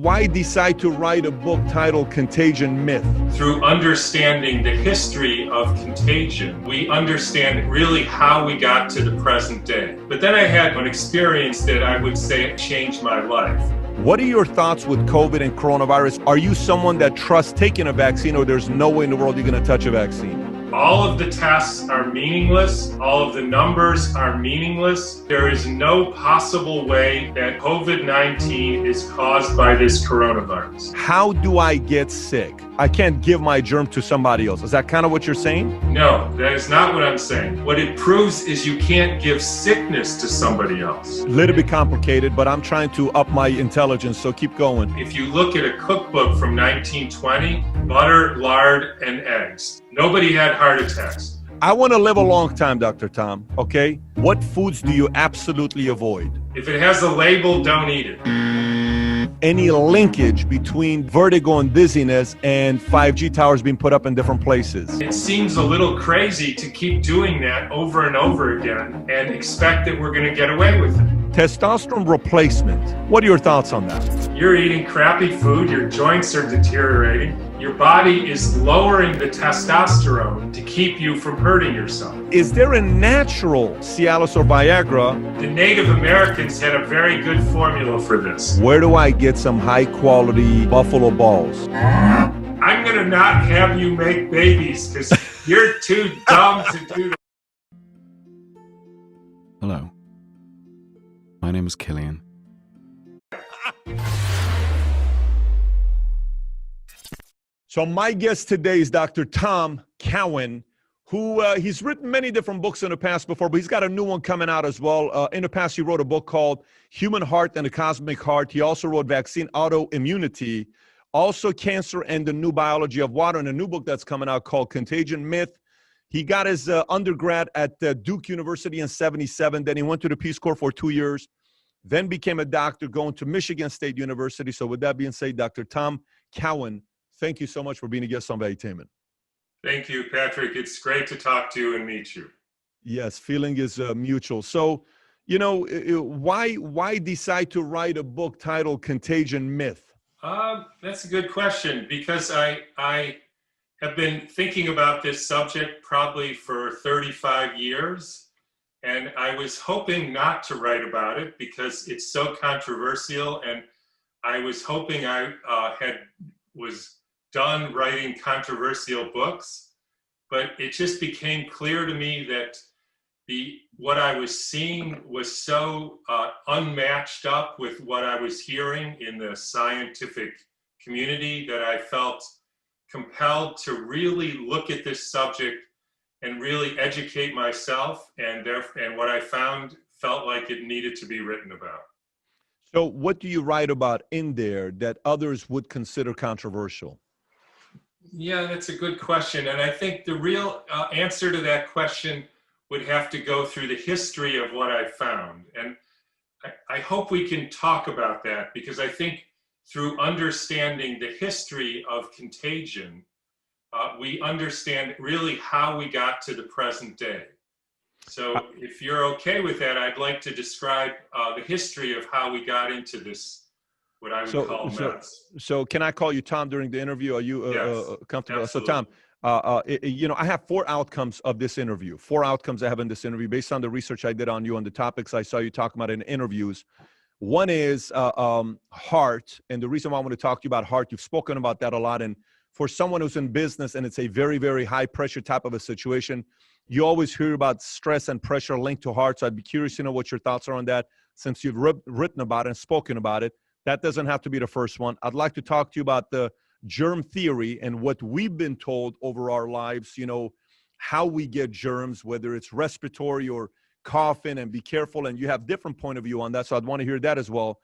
why decide to write a book titled Contagion Myth? Through understanding the history of contagion, we understand really how we got to the present day. But then I had an experience that I would say changed my life. What are your thoughts with COVID and coronavirus? Are you someone that trusts taking a vaccine, or there's no way in the world you're going to touch a vaccine? All of the tests are meaningless. All of the numbers are meaningless. There is no possible way that COVID-19 is caused by this coronavirus. How do I get sick? I can't give my germ to somebody else. Is that kind of what you're saying? No, that is not what I'm saying. What it proves is you can't give sickness to somebody else. A little bit complicated, but I'm trying to up my intelligence, so keep going. If you look at a cookbook from 1920, butter, lard, and eggs. Nobody had heart attacks. I want to live a long time, Dr. Tom, okay? What foods do you absolutely avoid? If it has a label, don't eat it. Any linkage between vertigo and dizziness and 5G towers being put up in different places? It seems a little crazy to keep doing that over and over again and expect that we're going to get away with it. Testosterone replacement. What are your thoughts on that? You're eating crappy food, your joints are deteriorating, your body is lowering the testosterone to keep you from hurting yourself. Is there a natural Cialis or Viagra? The Native Americans had a very good formula for this. Where do I get some high quality buffalo balls? I'm going to not have you make babies because you're too dumb to do that. Hello. My name is Killian. So my guest today is Dr. Tom Cowan, who he's written many different books in the past before, but he's got a new one coming out as well. In the past, he wrote a book called Human Heart and the Cosmic Heart. He also wrote Vaccine Autoimmunity, also Cancer and the New Biology of Water, and a new book that's coming out called Contagion Myth. He got his undergrad at Duke University in '77. Then he went to the Peace Corps for 2 years, then became a doctor going to Michigan State University. So with that being said, Dr. Tom Cowan, thank you so much for being a guest on Valuetainment. Thank you, Patrick. It's great to talk to you and meet you. Yes, feeling is mutual. So, you know, why decide to write a book titled Contagion Myth? That's a good question, because I have been thinking about this subject probably for 35 years, and I was hoping not to write about it because it's so controversial, and I was hoping I was done writing controversial books, but it just became clear to me that what I was seeing was so unmatched up with what I was hearing in the scientific community that I felt compelled to really look at this subject and really educate myself, and what I found felt like it needed to be written about. So what do you write about in there that others would consider controversial? Yeah, that's a good question. And I think the real answer to that question would have to go through the history of what I found. And I hope we can talk about that, because I think through understanding the history of contagion, we understand really how we got to the present day. So if you're okay with that, I'd like to describe the history of how we got into this, what I would call mess. So can I call you Tom during the interview? Are you Yes, comfortable? absolutely. So Tom, you know, I have 4 outcomes of this interview. 4 outcomes I have in this interview based on the research I did on you, on the topics I saw you talking about in interviews. One is heart, and the reason why I want to talk to you about heart, you've spoken about that a lot, and for someone who's in business and it's a very, very high pressure type of a situation, you always hear about stress and pressure linked to heart. So I'd be curious to know what your thoughts are on that, since you've written about it and spoken about it. That doesn't have to be the first one. I'd like to talk to you about the germ theory and what we've been told over our lives, you know, how we get germs, whether it's respiratory or coughing, and be careful. And you have different point of view on that. So I'd want to hear that as well.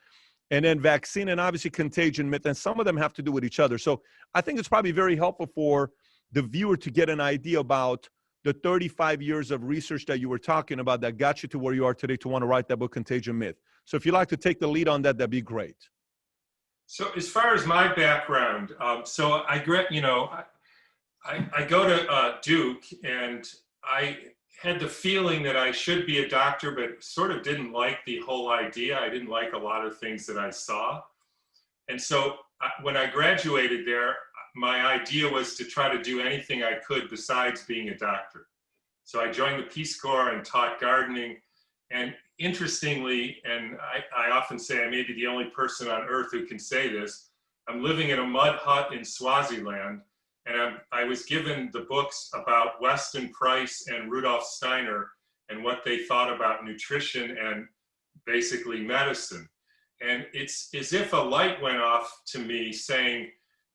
And then vaccine and obviously contagion myth, and some of them have to do with each other. So I think it's probably very helpful for the viewer to get an idea about the 35 years of research that you were talking about that got you to where you are today to want to write that book, Contagion Myth. So if you'd like to take the lead on that, that'd be great. So as far as my background, so I go to Duke, and I had the feeling that I should be a doctor, but sort of didn't like the whole idea. I didn't like a lot of things that I saw. And so when I graduated there, my idea was to try to do anything I could besides being a doctor. So I joined the Peace Corps and taught gardening. And interestingly, and I often say I may be the only person on earth who can say this, I'm living in a mud hut in Swaziland, and I was given the books about Weston Price and Rudolf Steiner and what they thought about nutrition and basically medicine. And it's as if a light went off to me saying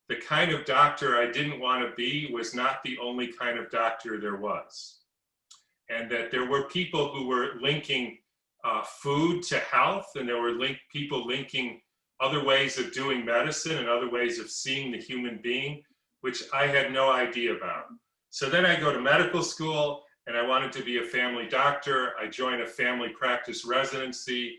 the kind of doctor I didn't want to be was not the only kind of doctor there was. And that there were people who were linking food to health, and there were people linking other ways of doing medicine and other ways of seeing the human being, which I had no idea about. So then I go to medical school, and I wanted to be a family doctor. I joined a family practice residency.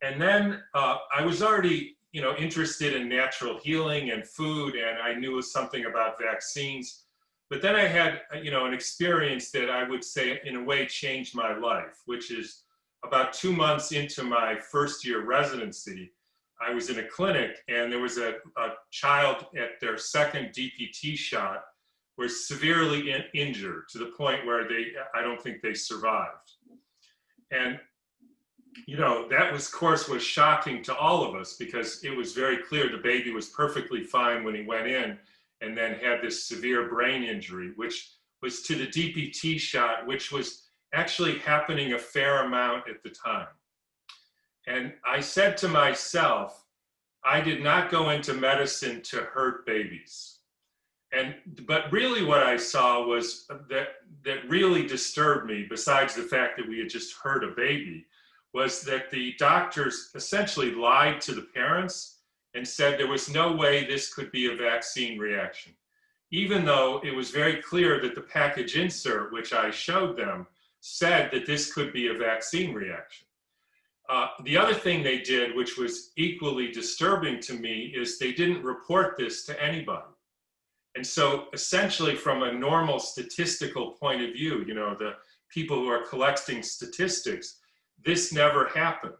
And then I was already, interested in natural healing and food, and I knew something about vaccines. But then I had, an experience that I would say in a way changed my life, which is about 2 months into my first year residency, I was in a clinic, and there was a child at their second DPT shot was severely injured to the point where I don't think they survived. And that was shocking to all of us, because it was very clear the baby was perfectly fine when he went in, and then had this severe brain injury, which was to the DPT shot, which was actually happening a fair amount at the time. And I said to myself, I did not go into medicine to hurt babies. But really what I saw was that really disturbed me, besides the fact that we had just hurt a baby, was that the doctors essentially lied to the parents and said there was no way this could be a vaccine reaction, even though it was very clear that the package insert, which I showed them, said that this could be a vaccine reaction. The other thing they did, which was equally disturbing to me, is they didn't report this to anybody. And so essentially from a normal statistical point of view, the people who are collecting statistics, this never happened.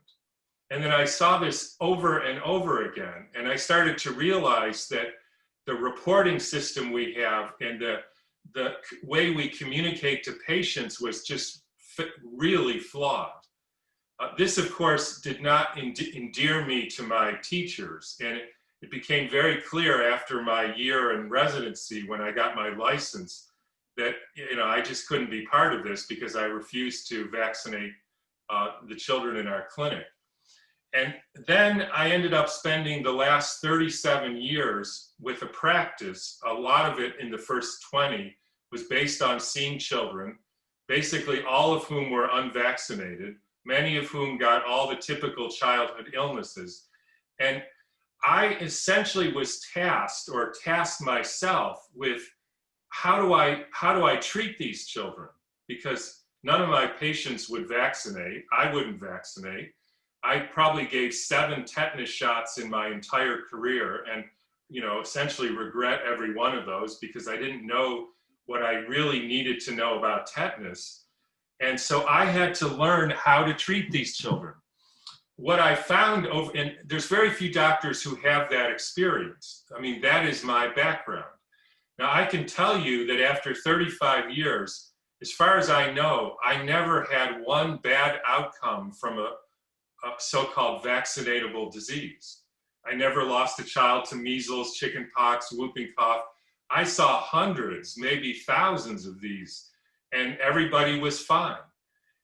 And then I saw this over and over again, and I started to realize that the reporting system we have and the way we communicate to patients was just really flawed. This, of course, did not endear me to my teachers, and it became very clear after my year in residency, when I got my license, that I just couldn't be part of this, because I refused to vaccinate the children in our clinic. And then I ended up spending the last 37 years with a practice. A lot of it in the first 20 was based on seeing children, basically all of whom were unvaccinated, many of whom got all the typical childhood illnesses. And I essentially was tasked myself with how do I treat these children? Because none of my patients would vaccinate. I wouldn't vaccinate. I probably gave 7 tetanus shots in my entire career, and essentially regret every one of those, because I didn't know what I really needed to know about tetanus. And so I had to learn how to treat these children. What I found and there's very few doctors who have that experience. I mean, that is my background. Now, I can tell you that after 35 years, as far as I know, I never had one bad outcome from a so-called vaccinatable disease. I never lost a child to measles, chickenpox, whooping cough. I saw hundreds, maybe thousands of these, and everybody was fine.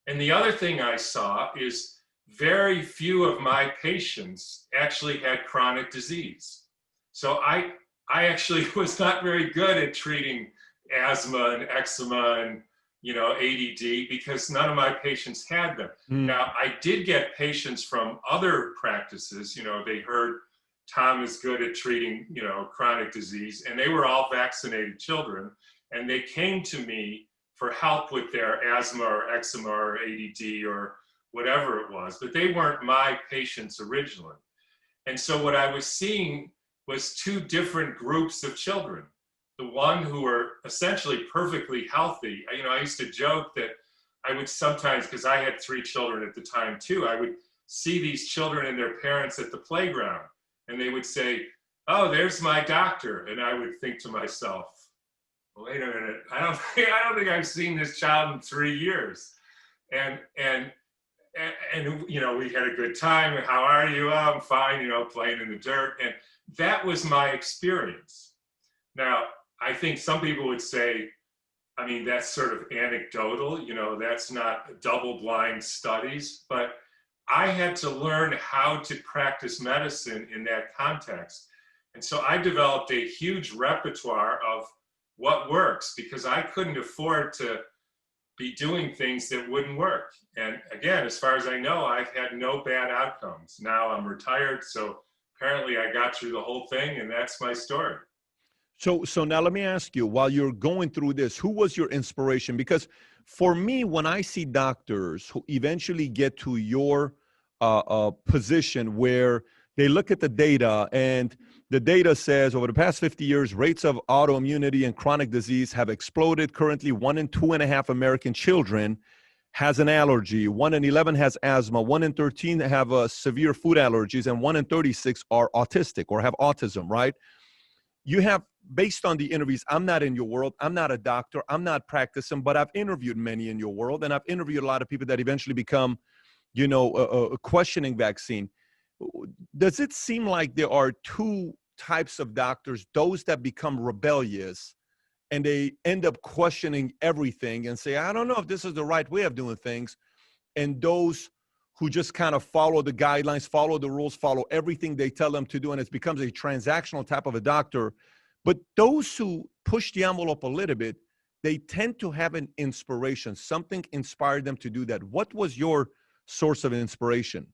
And the other thing I saw is very few of my patients actually had chronic disease. So I actually was not very good at treating asthma and eczema and ADD, because none of my patients had them. Now, I did get patients from other practices. They heard Tom is good at treating, chronic disease, and they were all vaccinated children, and they came to me for help with their asthma or eczema or ADD or whatever it was, but they weren't my patients originally. And so what I was seeing was 2 different groups of children. The one who were essentially perfectly healthy. I used to joke that I would sometimes, because I had 3 children at the time too, I would see these children and their parents at the playground, and they would say, "Oh, there's my doctor," and I would think to myself, "Wait a minute, I don't think I've seen this child in 3 years," and we had a good time. How are you? Oh, I'm fine. Playing in the dirt, and that was my experience. Now, I think some people would say, I mean, that's sort of anecdotal, that's not double-blind studies, but I had to learn how to practice medicine in that context. And so I developed a huge repertoire of what works, because I couldn't afford to be doing things that wouldn't work. And again, as far as I know, I've had no bad outcomes. Now I'm retired, so apparently I got through the whole thing, and that's my story. So now let me ask you, while you're going through this, who was your inspiration? Because for me, when I see doctors who eventually get to your position where they look at the data, and the data says over the past 50 years, rates of autoimmunity and chronic disease have exploded. Currently, 1 in 2.5 American children has an allergy. 1 in 11 has asthma. 1 in 13 have severe food allergies, and 1 in 36 are autistic or have autism, right? You have, based on the interviews, I'm not in your world, I'm not a doctor, I'm not practicing, but I've interviewed many in your world, and I've interviewed a lot of people that eventually become, questioning vaccine. Does it seem like there are two types of doctors, those that become rebellious and they end up questioning everything and say, I don't know if this is the right way of doing things, and those who just kind of follow the guidelines, follow the rules, follow everything they tell them to do, and it becomes a transactional type of a doctor? But those who push the envelope a little bit, they tend to have an inspiration. Something inspired them to do that. What was your source of inspiration?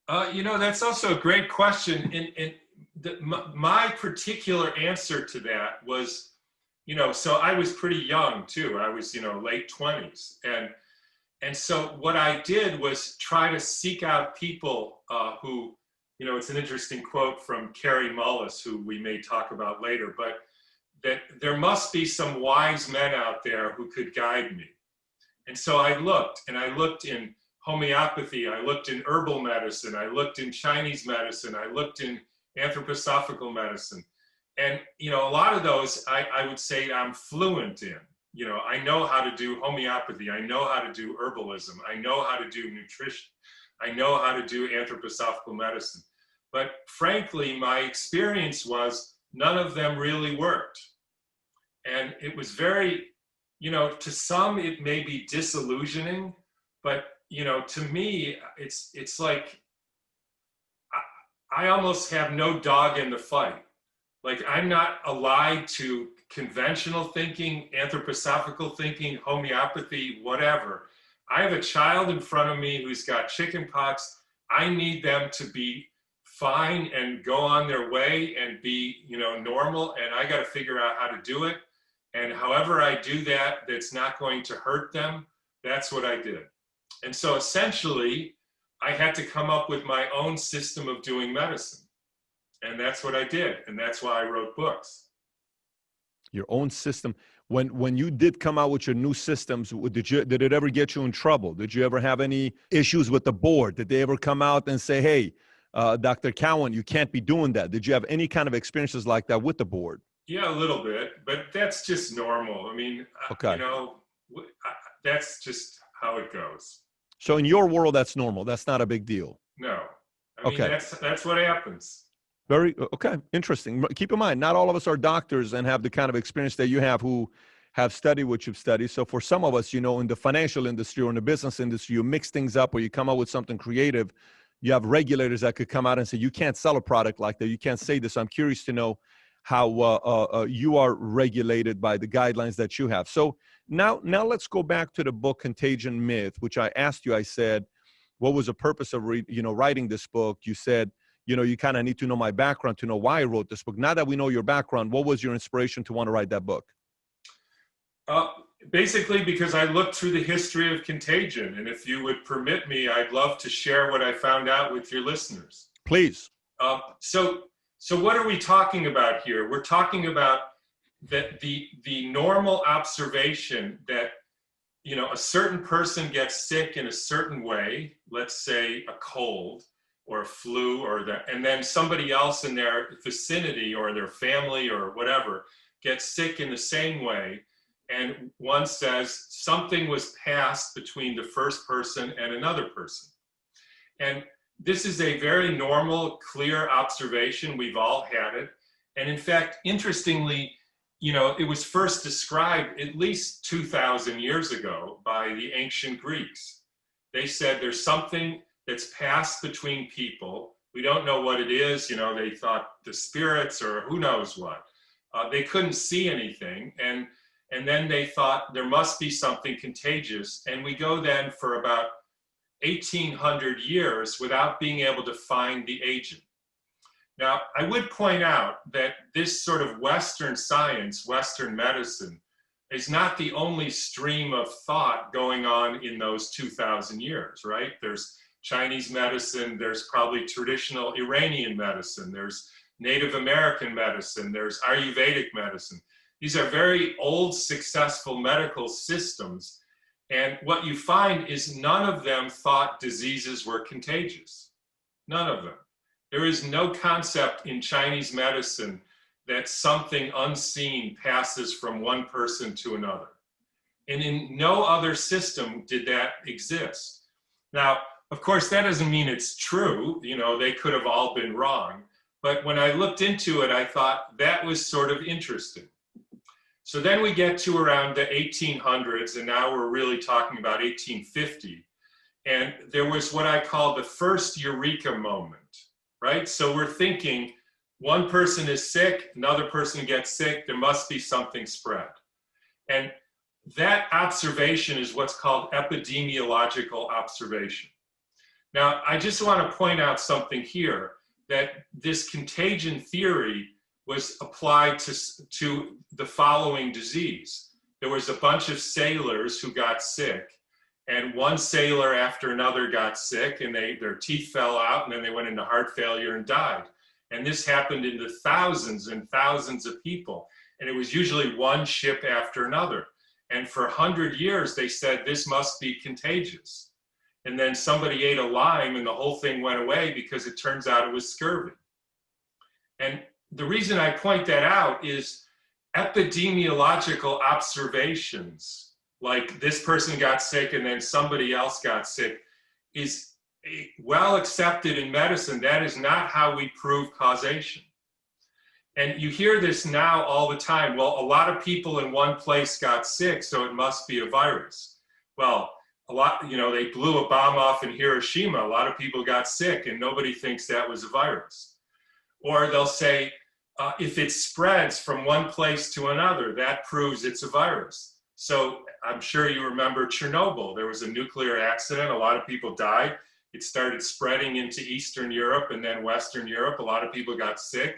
That's also a great question. And my particular answer to that was, so I was pretty young too. I was, late 20s. And so what I did was try to seek out people who, it's an interesting quote from Carrie Mullis, who we may talk about later, but that there must be some wise men out there who could guide me. And so I looked in homeopathy, I looked in herbal medicine, I looked in Chinese medicine, I looked in anthroposophical medicine. And, a lot of those I would say I'm fluent in. I know how to do homeopathy, I know how to do herbalism, I know how to do nutrition, I know how to do anthroposophical medicine. But frankly, my experience was none of them really worked. And it was very, to some it may be disillusioning, but to me, it's like I almost have no dog in the fight. Like, I'm not allied to conventional thinking, anthroposophical thinking, homeopathy, whatever. I have a child in front of me who's got chickenpox. I need them to be fine and go on their way and be, normal. And I got to figure out how to do it. And however I do that, that's not going to hurt them. That's what I did. And so essentially, I had to come up with my own system of doing medicine. And that's what I did. And that's why I wrote books. Your own system. When you did come out with your new systems, did it ever get you in trouble? Did you ever have any issues with the board? Did they ever come out and say, hey, Dr. Cowan, you can't be doing that? Did you have any kind of experiences like that with the board? Yeah, a little bit, but that's just normal. I mean, okay. That's just how it goes. So in your world, that's normal. That's not a big deal. No. I mean, that's what happens. Okay, interesting. Keep in mind, not all of us are doctors and have the kind of experience that you have who have studied what you've studied. So for some of us, in the financial industry or in the business industry, you mix things up or you come up with something creative. You have regulators that could come out and say, you can't sell a product like that. You can't say this. I'm curious to know how you are regulated by the guidelines that you have. So now let's go back to the book, Contagion Myth, which I asked you. I said, what was the purpose of writing this book? You said, you kind of need to know my background to know why I wrote this book. Now that we know your background, what was your inspiration to want to write that book? Basically, because I looked through the history of contagion. And if you would permit me, I'd love to share what I found out with your listeners. Please. So what are we talking about here? We're talking about that the normal observation that, a certain person gets sick in a certain way, let's say a cold, or flu and then somebody else in their vicinity or their family or whatever gets sick in the same way. And one says something was passed between the first person and another person. And this is a very normal, clear observation. We've all had it. And in fact, interestingly, it was first described at least 2,000 years ago by the ancient Greeks. They said there's something that's passed between people. We don't know what it is. They thought the spirits or who knows what. They couldn't see anything. And then they thought there must be something contagious. And we go then for about 1,800 years without being able to find the agent. Now, I would point out that this sort of Western science, Western medicine, is not the only stream of thought going on in those 2,000 years, right? There's Chinese medicine, there's probably traditional Iranian medicine, there's Native American medicine, there's Ayurvedic medicine. These are very old, successful medical systems. And what you find is none of them thought diseases were contagious. None of them. There is no concept in Chinese medicine that something unseen passes from one person to another. And in no other system did that exist. Now, of course, that doesn't mean it's true. They could have all been wrong. But when I looked into it, I thought that was sort of interesting. So then we get to around the 1800s, and now we're really talking about 1850. And there was what I call the first eureka moment, right? So we're thinking one person is sick, another person gets sick, there must be something spread. And that observation is what's called epidemiological observation. Now, I just want to point out something here, that this contagion theory was applied to the following disease. There was a bunch of sailors who got sick, and one sailor after another got sick, and their teeth fell out, and then they went into heart failure and died. And this happened in the thousands and thousands of people. And it was usually one ship after another. And for 100 years, they said this must be contagious. And then somebody ate a lime and the whole thing went away because it turns out it was scurvy. And the reason I point that out is epidemiological observations, like this person got sick and then somebody else got sick, is well accepted in medicine. That is not how we prove causation. And you hear this now all the time. Well, a lot of people in one place got sick, so it must be a virus. Well, they blew a bomb off in Hiroshima. A lot of people got sick and nobody thinks that was a virus. Or they'll say, if it spreads from one place to another, that proves it's a virus. So I'm sure you remember Chernobyl. There was a nuclear accident. A lot of people died. It started spreading into Eastern Europe and then Western Europe. A lot of people got sick.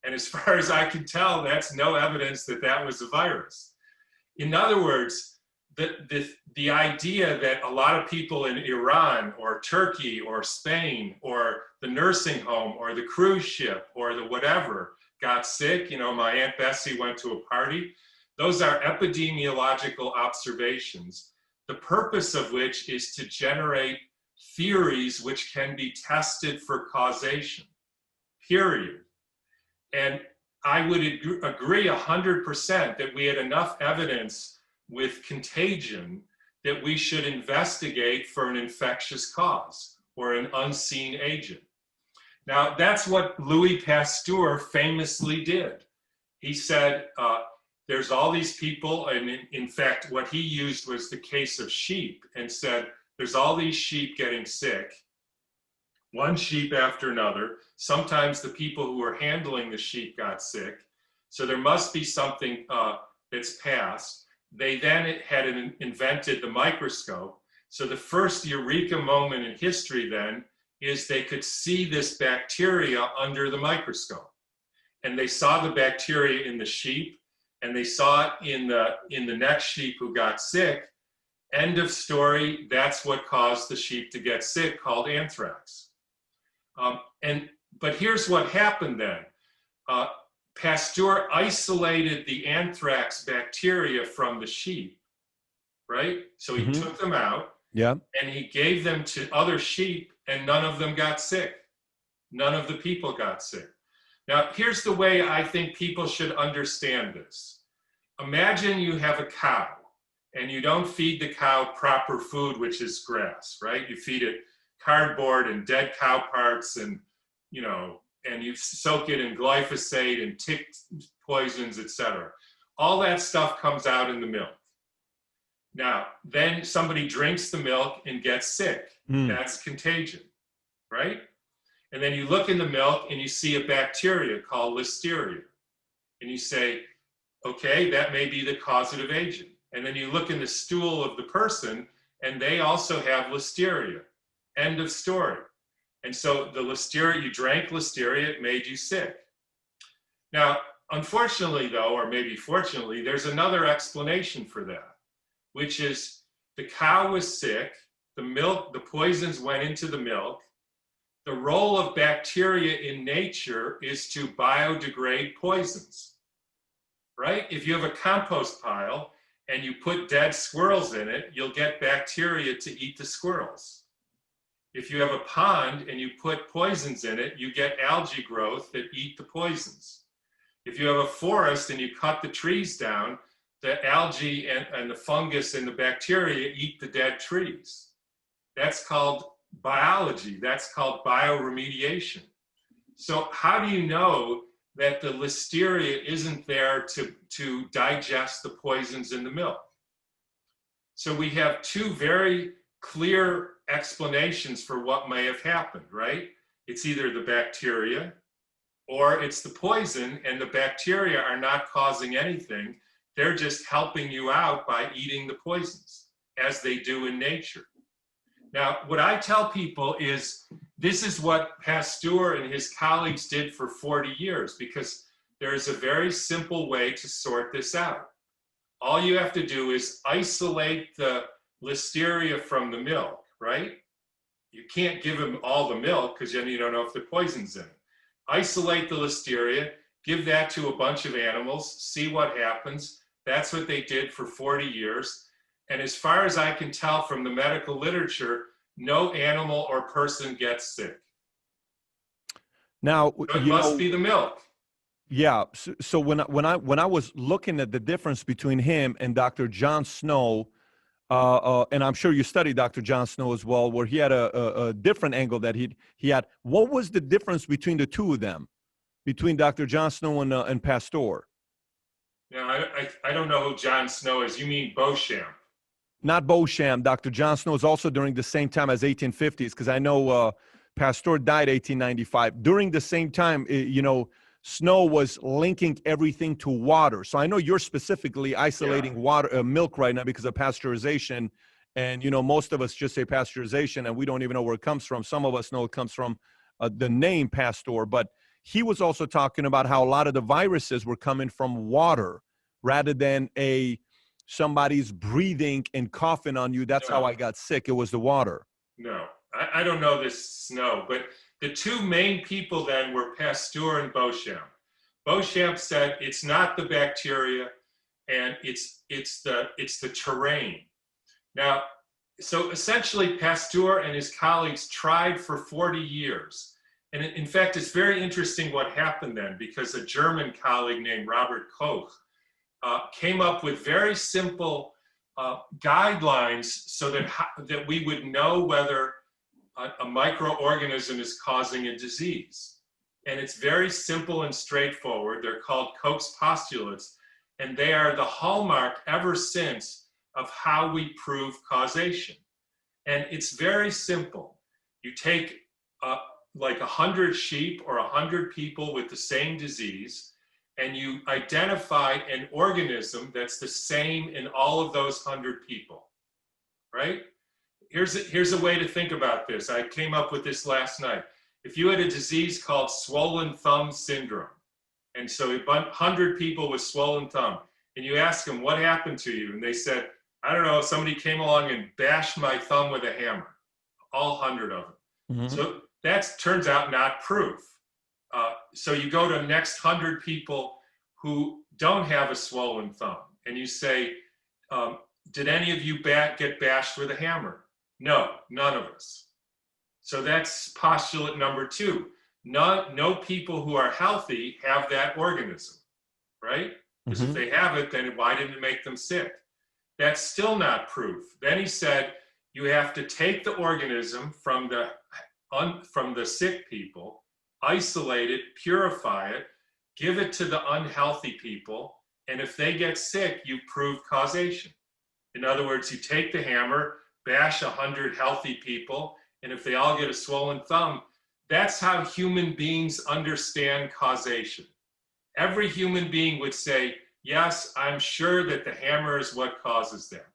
And as far as I can tell, that's no evidence that that was a virus. In other words, the idea that a lot of people in Iran or Turkey or Spain or the nursing home or the cruise ship or the whatever got sick, my Aunt Bessie went to a party. Those are epidemiological observations, the purpose of which is to generate theories which can be tested for causation, period. And I would agree 100% that we had enough evidence with contagion that we should investigate for an infectious cause or an unseen agent. Now, that's what Louis Pasteur famously did. He said, there's all these people, and in fact, what he used was the case of sheep and said, there's all these sheep getting sick, one sheep after another. Sometimes the people who were handling the sheep got sick. So there must be something that's passed. They then had invented the microscope. So the first eureka moment in history then is they could see this bacteria under the microscope. And they saw the bacteria in the sheep, and they saw it in the next sheep who got sick. End of story. That's what caused the sheep to get sick, called anthrax. But here's what happened then. Pasteur isolated the anthrax bacteria from the sheep, right? So he took them out, and he gave them to other sheep, and none of them got sick. None of the people got sick. Now, here's the way I think people should understand this. Imagine you have a cow and you don't feed the cow proper food, which is grass, right? You feed it cardboard and dead cow parts and, and you soak it in glyphosate and tick poisons, etc. All that stuff comes out in the milk. Now, then somebody drinks the milk and gets sick. That's contagion, right? And then you look in the milk and you see a bacteria called listeria. And you say, okay, that may be the causative agent. And then you look in the stool of the person and they also have listeria. End of story. And so the listeria, you drank listeria, it made you sick. Now, unfortunately though, or maybe fortunately, there's another explanation for that, which is the cow was sick, the poisons went into the milk. The role of bacteria in nature is to biodegrade poisons, right? If you have a compost pile and you put dead squirrels in it, you'll get bacteria to eat the squirrels. If you have a pond and you put poisons in it, you get algae growth that eat the poisons. If you have a forest and you cut the trees down, the algae and the fungus and the bacteria eat the dead trees. That's called biology. That's called bioremediation. So how do you know that the listeria isn't there to digest the poisons in the milk? So we have two very clear explanations for what may have happened, right? It's either the bacteria or it's the poison, and the bacteria are not causing anything. They're just helping you out by eating the poisons, as they do in nature. Now, what I tell people is this is what Pasteur and his colleagues did for 40 years, because there is a very simple way to sort this out. All you have to do is isolate the listeria from the milk, right? You can't give them all the milk because then you don't know if the poison's in it. Isolate the listeria, give that to a bunch of animals, see what happens. That's what they did for 40 years. And as far as I can tell from the medical literature, no animal or person gets sick. Now, So it must be the milk. Yeah. So when I was looking at the difference between him and Dr. John Snow, and I'm sure you studied Dr. John Snow as well, where he had a different angle that he had. What was the difference between the two of them, between Dr. John Snow and Pasteur? Now, I don't know who John Snow is. You mean Beauchamp? Not Beauchamp. Dr. John Snow is also during the same time as 1850s, because I know Pasteur died 1895. During the same time, Snow was linking everything to water. So I know you're specifically isolating water, milk right now because of pasteurization. And, most of us just say pasteurization and we don't even know where it comes from. Some of us know it comes from the name Pasteur, but he was also talking about how a lot of the viruses were coming from water rather than somebody's breathing and coughing on you. That's how I got sick. It was the water. No, I don't know this Snow, but the two main people then were Pasteur and Beauchamp. Beauchamp said it's not the bacteria and it's the terrain. Now, so essentially Pasteur and his colleagues tried for 40 years. And in fact, it's very interesting what happened then, because a German colleague named Robert Koch came up with very simple guidelines so that we would know whether a microorganism is causing a disease. And it's very simple and straightforward. They're called Koch's postulates, and they are the hallmark ever since of how we prove causation. And it's very simple. You take like 100 sheep or 100 people with the same disease, and you identify an organism that's the same in all of those 100 people, right? Here's a way to think about this. I came up with this last night. If you had a disease called swollen thumb syndrome, and so 100 people with swollen thumb, and you ask them, what happened to you? And they said, I don't know, somebody came along and bashed my thumb with a hammer, all 100 of them. Mm-hmm. So that turns out not proof. So you go to the next 100 people who don't have a swollen thumb, and you say, did any of you get bashed with a hammer? No, none of us. So that's postulate number 2. no people who are healthy have that organism, right? Because if they have it, then why didn't it make them sick? That's still not proof. Then he said, you have to take the organism from the sick people, isolate it, purify it, give it to the unhealthy people, and if they get sick, you prove causation. In other words, you take the hammer, bash 100 healthy people, and if they all get a swollen thumb, that's how human beings understand causation. Every human being would say, yes, I'm sure that the hammer is what causes that.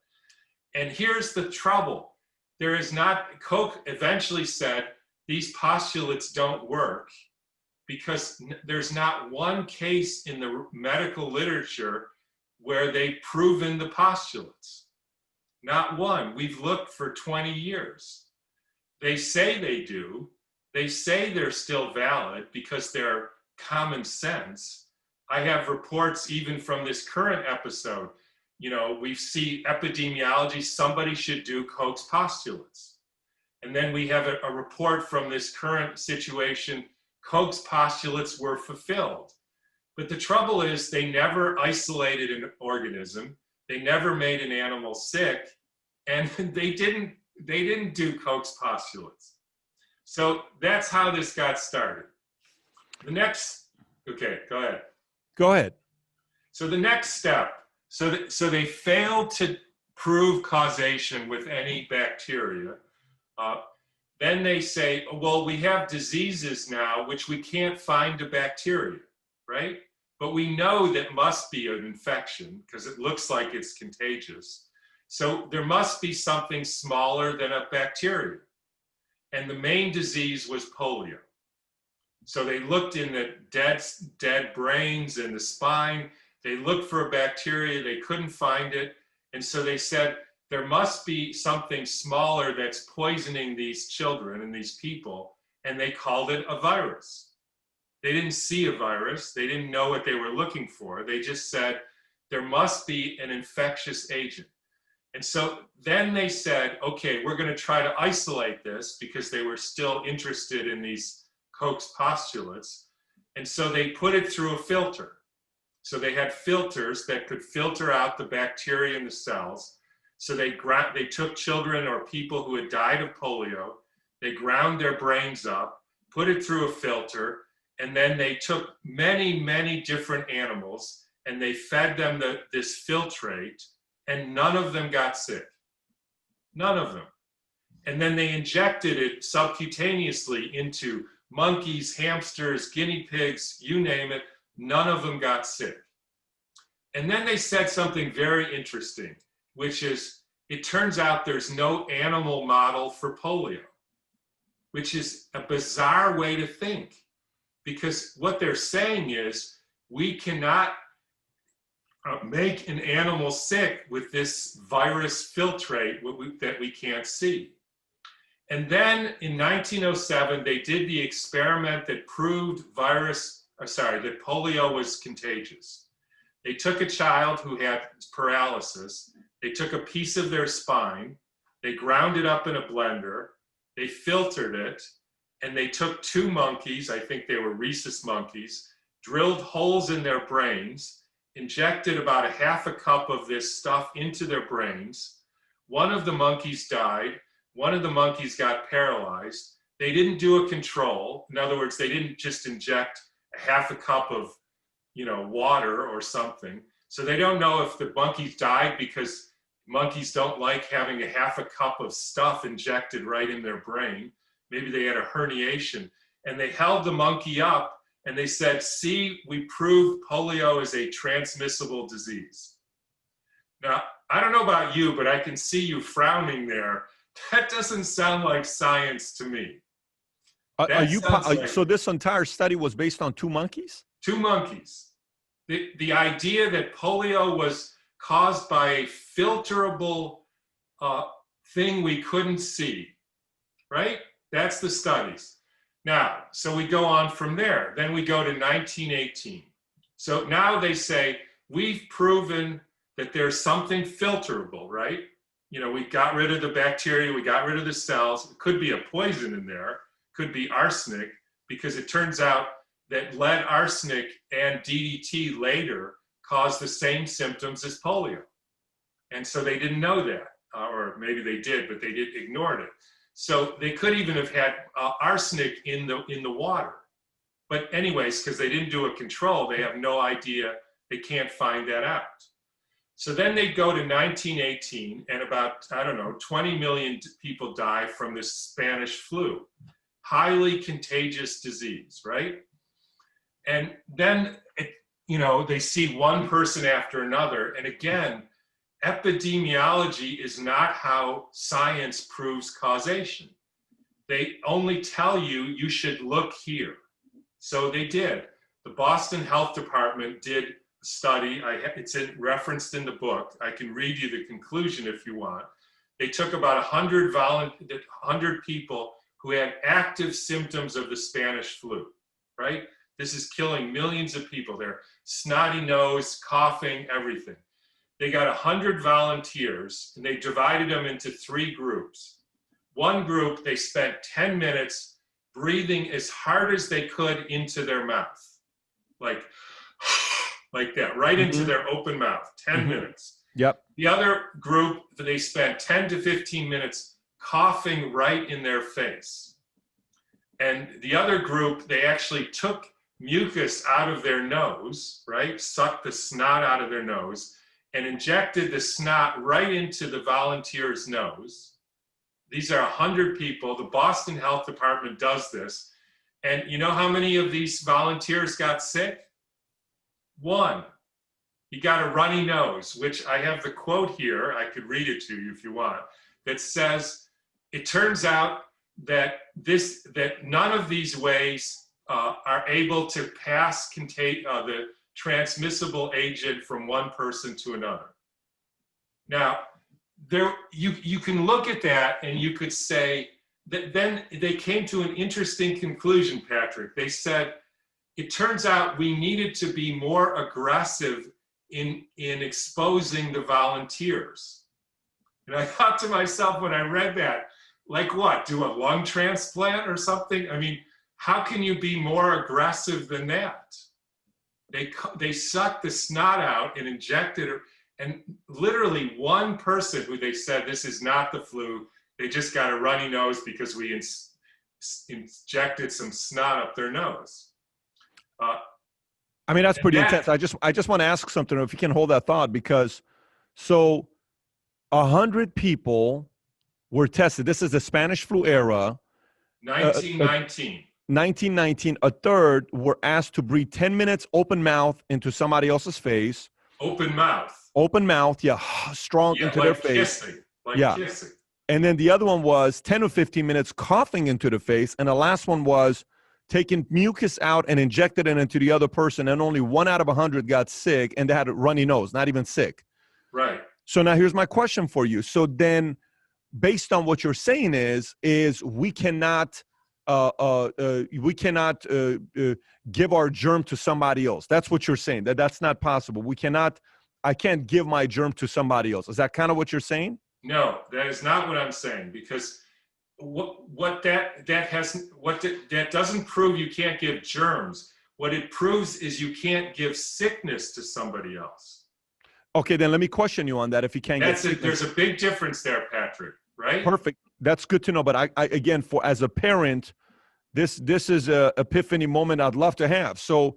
And here's the trouble. There is not, Koch eventually said, these postulates don't work because there's not one case in the medical literature where they've proven the postulates. Not one. We've looked for 20 years. They say they do. They say they're still valid because they're common sense. I have reports even from this current episode. You know, we see epidemiology, somebody should do Koch's postulates. And then we have a report from this current situation, Koch's postulates were fulfilled. But the trouble is they never isolated an organism. They never made an animal sick. And they didn't do Koch's postulates. So that's how this got started. The next, okay, go ahead. Go ahead. So the next step, so they failed to prove causation with any bacteria. Then they say, well, we have diseases now which we can't find a bacteria, right? But we know that must be an infection because it looks like it's contagious. So there must be something smaller than a bacteria. And the main disease was polio. So they looked in the dead brains and the spine. They looked for a bacteria. They couldn't find it. And so they said, there must be something smaller that's poisoning these children and these people. And they called it a virus. They didn't see a virus. They didn't know what they were looking for. They just said, there must be an infectious agent. And so then they said, okay, we're going to try to isolate this because they were still interested in these Koch's postulates. And so they put it through a filter. So they had filters that could filter out the bacteria in the cells. So they took children or people who had died of polio, they ground their brains up, put it through a filter, and then they took many, many different animals and they fed them this filtrate, and none of them got sick. None of them. And then they injected it subcutaneously into monkeys, hamsters, guinea pigs, you name it. None of them got sick. And then they said something very interesting, which is, it turns out there's no animal model for polio, which is a bizarre way to think. Because what they're saying is, we cannot make an animal sick with this virus filtrate that we can't see. And then in 1907, they did the experiment that proved that polio was contagious. They took a child who had paralysis, they took a piece of their spine, they ground it up in a blender, they filtered it, and they took 2 monkeys, I think they were rhesus monkeys, drilled holes in their brains, injected about 1/2 cup of this stuff into their brains. One of the monkeys died. One of the monkeys got paralyzed. They didn't do a control. In other words, they didn't just inject 1/2 cup of, water or something. So they don't know if the monkeys died because monkeys don't like having 1/2 cup of stuff injected right in their brain. Maybe they had a herniation. And they held the monkey up and they said, see, we proved polio is a transmissible disease. Now, I don't know about you, but I can see you frowning there. That doesn't sound like science to me. So this entire study was based on 2 monkeys? 2 monkeys. The idea that polio was caused by a filterable thing we couldn't see, right? That's the studies. Now, so we go on from there. Then we go to 1918. So now they say, we've proven that there's something filterable, right? We got rid of the bacteria, we got rid of the cells. It could be a poison in there, could be arsenic. because it turns out that lead arsenic and DDT later caused the same symptoms as polio. And so they didn't know that, or maybe they did, but they ignored it. So they could even have had arsenic in the water. But anyways, because they didn't do a control, they have no idea, they can't find that out. So then they go to 1918 and about, 20 million people die from this Spanish flu. Highly contagious disease, right? And then, they see one person after another. And again, epidemiology is not how science proves causation. They only tell you should look here. So they did. The Boston Health Department did a study. It's referenced in the book. I can read you the conclusion if you want. They took about 100 people who had active symptoms of the Spanish flu, right? This is killing millions of people. They're snotty nose, coughing, everything. They got 100 volunteers and they divided them into 3 groups. One group, they spent 10 minutes breathing as hard as they could into their mouth, like that, right into their open mouth, 10 minutes. Yep. The other group, they spent 10 to 15 minutes coughing right in their face. And the other group, they actually took mucus out of their nose, right? Sucked the snot out of their nose and injected the snot right into the volunteer's nose. These are 100 people. The Boston Health Department does this. And you know how many of these volunteers got sick? 1. He got a runny nose, which I have the quote here. I could read it to you if you want. That says, it turns out that none of these ways are able to pass the transmissible agent from one person to another. Now, you can look at that and you could say that then they came to an interesting conclusion, Patrick. They said, it turns out we needed to be more aggressive in exposing the volunteers. And I thought to myself when I read that, like what, do a lung transplant or something? I mean, how can you be more aggressive than that? They sucked the snot out and injected it. And literally one person who they said, this is not the flu, they just got a runny nose because we injected some snot up their nose. That's pretty intense. I just want to ask something, if you can hold that thought, because 100 people were tested. This is the Spanish flu era. 1919. 1919, a third were asked to breathe 10 minutes open mouth into somebody else's face. Open mouth. Open mouth, strong into their face. Kissing. And then the other one was 10 or 15 minutes coughing into the face. And the last one was taking mucus out and injected it into the other person. And only 1 out of 100 got sick and they had a runny nose, not even sick. Right. So now here's my question for you. So then based on what you're saying is we cannot give our germ to somebody else. That's what you're saying, that's not possible. I can't give my germ to somebody else. Is that kind of what you're saying? No, that is not what I'm saying, because that doesn't prove you can't give germs. What it proves is you can't give sickness to somebody else. Okay, then let me question you on that. If you can't get sickness. There's a big difference there, Patrick, right? Perfect. That's good to know. But I again, as a parent, this is a epiphany moment I'd love to have. So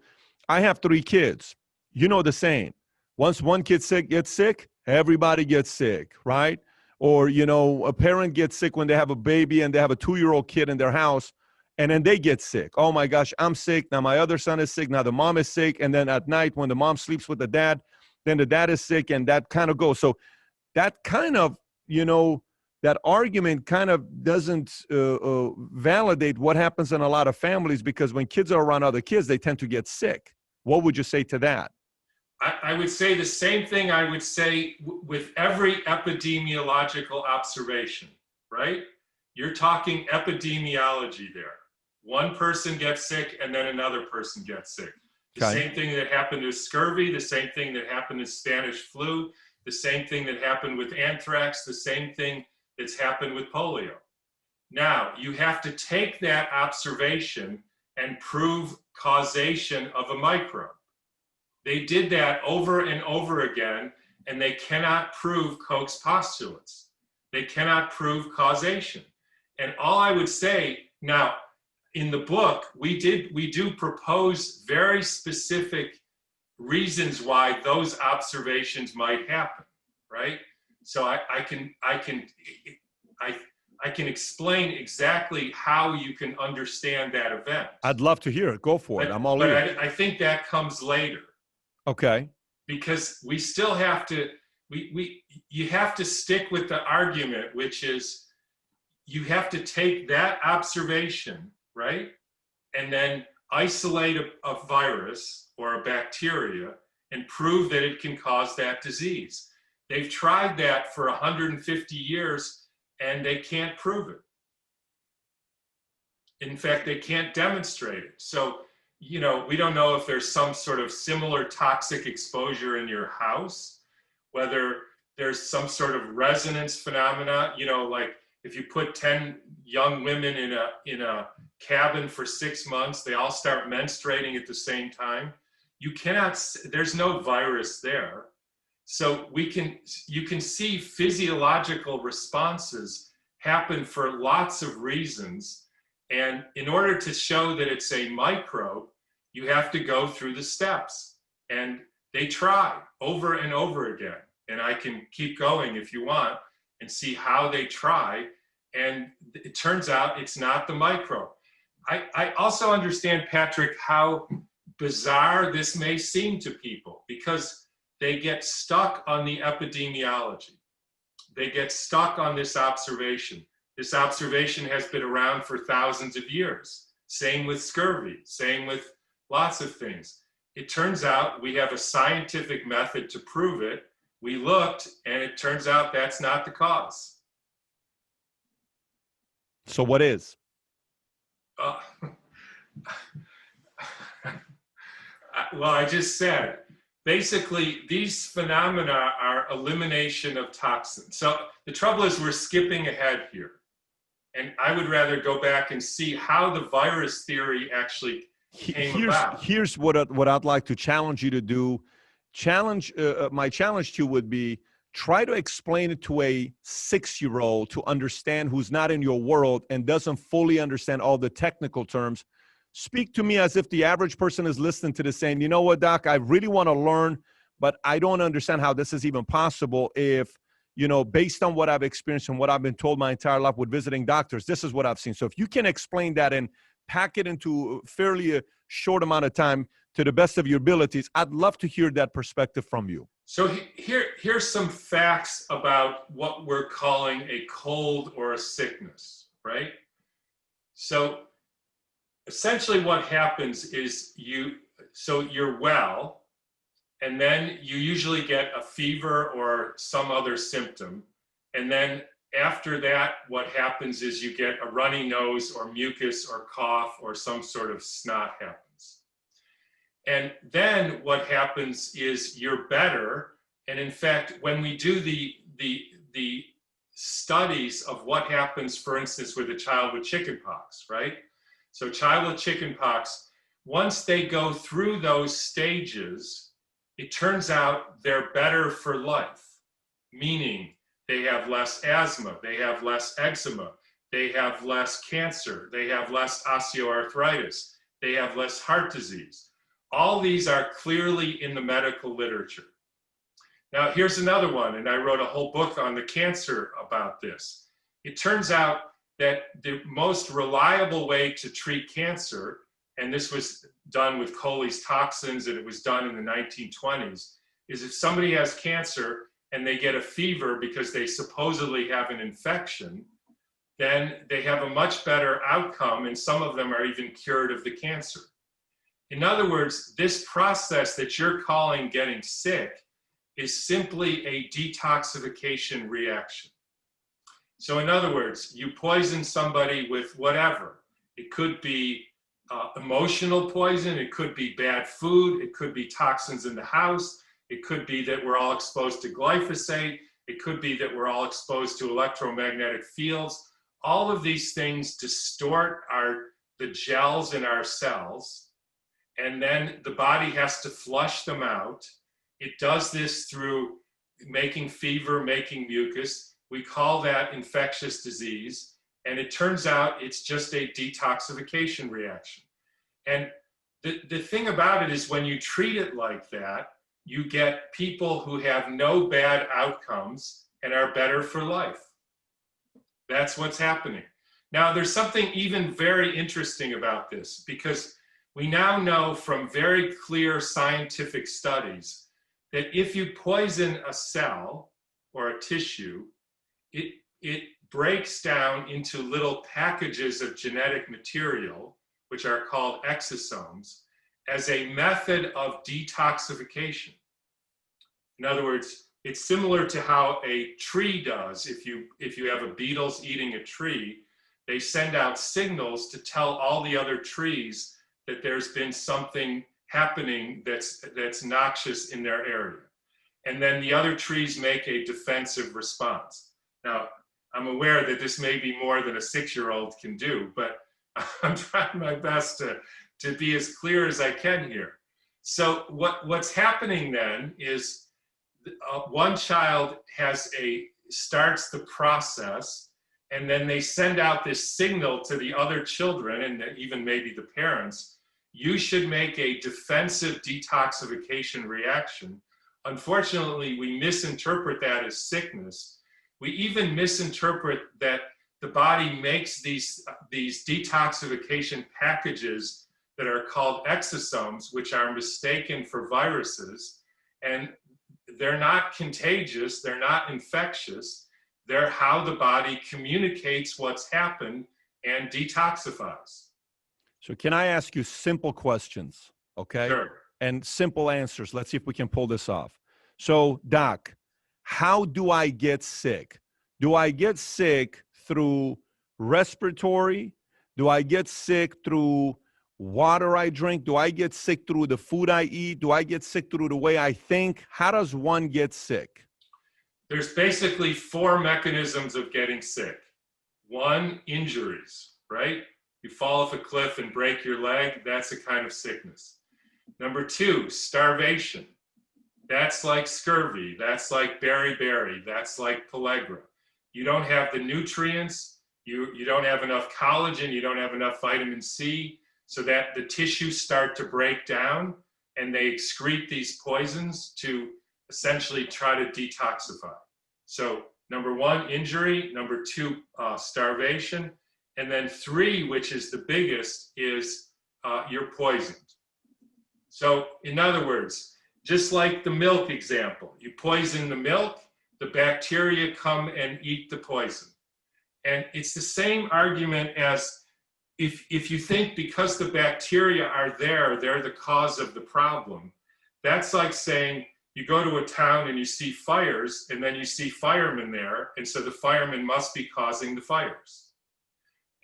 I have 3 kids. You know the saying. Once one kid gets sick, everybody gets sick, right? Or, a parent gets sick when they have a baby and they have a 2-year-old kid in their house and then they get sick. Oh my gosh, I'm sick. Now my other son is sick. Now the mom is sick. And then at night when the mom sleeps with the dad, then the dad is sick and that kind of goes. So that kind of, that argument kind of doesn't validate what happens in a lot of families, because when kids are around other kids, they tend to get sick. What would you say to that? I would say the same thing I would say with every epidemiological observation, right? You're talking epidemiology there. One person gets sick and then another person gets sick. The same thing that happened with scurvy, the same thing that happened with Spanish flu, the same thing that happened with anthrax, the same thing that's happened with polio. Now, you have to take that observation and prove causation of a microbe. They did that over and over again, and they cannot prove Koch's postulates. They cannot prove causation. And all I would say now, in the book, we do propose very specific reasons why those observations might happen, right? So I can explain exactly how you can understand that event. I'd love to hear it. Go for it. I'm all ears. But I think that comes later. Okay. Because we still have to, you have to stick with the argument, which is you have to take that observation, right? And then isolate a virus or a bacteria and prove that it can cause that disease. They've tried that for 150 years and they can't prove it. In fact, they can't demonstrate it. So, you know, we don't know if there's some sort of similar toxic exposure in your house, whether there's some sort of resonance phenomena, you know, like if you put 10 young women in a cabin for 6 months, they all start menstruating at the same time. You cannot, there's no virus there. So you can see physiological responses happen for lots of reasons. And in order to show that it's a microbe, you have to go through the steps. And they try over and over again. And I can keep going if you want and see how they try. And it turns out it's not the microbe. I also understand, Patrick, how bizarre this may seem to people because they get stuck on the epidemiology. They get stuck on this observation. This observation has been around for thousands of years. Same with scurvy, same with lots of things. It turns out we have a scientific method to prove it. We looked and it turns out that's not the cause. So what is? Well, I just said, basically, these phenomena are elimination of toxins. So the trouble is we're skipping ahead here. And I would rather go back and see how the virus theory actually came about. Here's what I'd like to challenge you to do. My challenge to you would be, try to explain it to a 6-year-old to understand who's not in your world and doesn't fully understand all the technical terms. Speak to me as if the average person is listening to this saying, you know what, doc, I really want to learn, but I don't understand how this is even possible if, you know, based on what I've experienced and what I've been told my entire life with visiting doctors, this is what I've seen. So if you can explain that and pack it into fairly a short amount of time to the best of your abilities, I'd love to hear that perspective from you. So here's some facts about what we're calling a cold or a sickness, right? So essentially what happens is you're well, and then you usually get a fever or some other symptom. And then after that, what happens is you get a runny nose or mucus or cough or some sort of snot happens. And then what happens is you're better. And in fact, when we do the studies of what happens, for instance, with a child with chickenpox, right? So child with chickenpox, once they go through those stages, it turns out they're better for life, meaning they have less asthma, they have less eczema, they have less cancer, they have less osteoarthritis, they have less heart disease. All these are clearly in the medical literature. Now, here's another one, and I wrote a whole book on the cancer about this. It turns out that the most reliable way to treat cancer, and this was done with Coley's toxins, and it was done in the 1920s, is if somebody has cancer and they get a fever because they supposedly have an infection, then they have a much better outcome, and some of them are even cured of the cancer. In other words, this process that you're calling getting sick is simply a detoxification reaction. So in other words, you poison somebody with whatever. It could be emotional poison, it could be bad food, it could be toxins in the house, it could be that we're all exposed to glyphosate, it could be that we're all exposed to electromagnetic fields. All of these things distort the gels in our cells, and then the body has to flush them out. It does this through making fever, making mucus. We call that infectious disease. And it turns out it's just a detoxification reaction. And the thing about it is when you treat it like that, you get people who have no bad outcomes and are better for life. That's what's happening. Now, there's something even very interesting about this, because we now know from very clear scientific studies that if you poison a cell or a tissue, it breaks down into little packages of genetic material, which are called exosomes, as a method of detoxification. In other words, it's similar to how a tree does. If you have a beetles eating a tree, they send out signals to tell all the other trees that there's been something happening that's noxious in their area. And then the other trees make a defensive response. Now, I'm aware that this may be more than a 6-year-old can do, but I'm trying my best to be as clear as I can here. So what's happening then is one child starts the process, and then they send out this signal to the other children, and even maybe the parents: you should make a defensive detoxification reaction. Unfortunately, we misinterpret that as sickness. We even misinterpret that the body makes these detoxification packages that are called exosomes, which are mistaken for viruses. And they're not contagious, they're not infectious. They're how the body communicates what's happened and detoxifies. So can I ask you simple questions, okay? Sure. And simple answers. Let's see if we can pull this off. So, Doc, how do I get sick? Do I get sick through respiratory? Do I get sick through water I drink? Do I get sick through the food I eat? Do I get sick through the way I think? How does one get sick? There's basically 4 mechanisms of getting sick. 1, injuries, right? You fall off a cliff and break your leg, that's a kind of sickness. Number 2, starvation. That's like scurvy, that's like beriberi, that's like pellagra. You don't have the nutrients, you don't have enough collagen, you don't have enough vitamin C, so that the tissues start to break down and they excrete these poisons to essentially try to detoxify. So number 1, injury. Number 2, starvation. And then 3, which is the biggest, is you're poisoned. So in other words, just like the milk example, you poison the milk, the bacteria come and eat the poison. And it's the same argument as if you think because the bacteria are there, they're the cause of the problem. That's like saying you go to a town and you see fires, and then you see firemen there, and so the firemen must be causing the fires.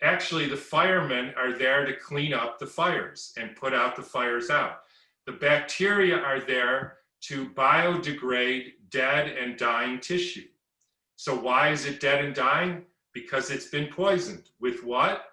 Actually, the firemen are there to clean up the fires and put out the fires out. The bacteria are there to biodegrade dead and dying tissue. So why is it dead and dying? Because it's been poisoned. With what?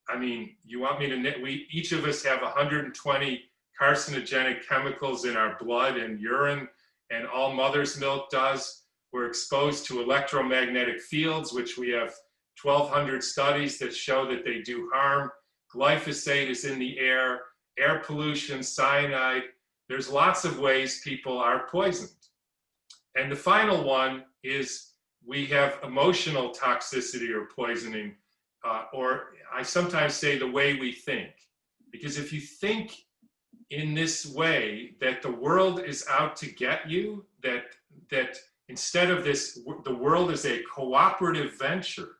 I mean, you want me to, each of us have 120 carcinogenic chemicals in our blood and urine, and all mother's milk does. We're exposed to electromagnetic fields, which we have 1,200 studies that show that they do harm. Glyphosate is in the air pollution, cyanide. There's lots of ways people are poisoned. And the final one is we have emotional toxicity or poisoning, or I sometimes say the way we think. Because if you think in this way that the world is out to get you, that instead of this, the world is a cooperative venture,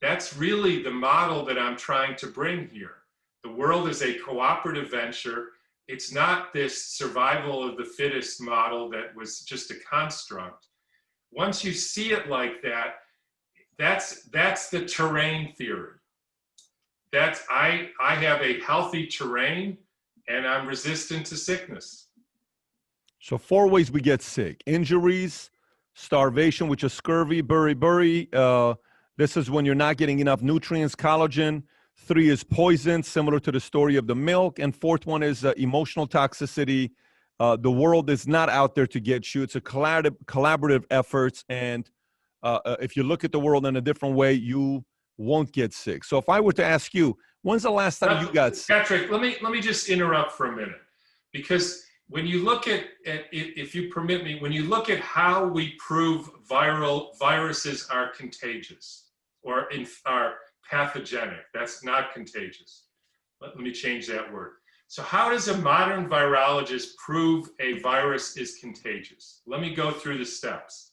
that's really the model that I'm trying to bring here. The world is a cooperative venture. It's not this survival of the fittest model that was just a construct. Once you see it like that, that's the terrain theory. That's I have a healthy terrain and I'm resistant to sickness. So 4 ways we get sick: injuries, starvation, which is scurvy, beriberi. This is when you're not getting enough nutrients, collagen. 3 is poison, similar to the story of the milk. And 4th one is emotional toxicity. The world is not out there to get you. It's a collaborative effort. And if you look at the world in a different way, you won't get sick. So if I were to ask you, when's the last time you got sick? Patrick, let me just interrupt for a minute, because when you look at if you permit me, when you look at how we prove viruses are contagious or are pathogenic, that's not contagious. Let me change that word. So how does a modern virologist prove a virus is contagious? Let me go through the steps.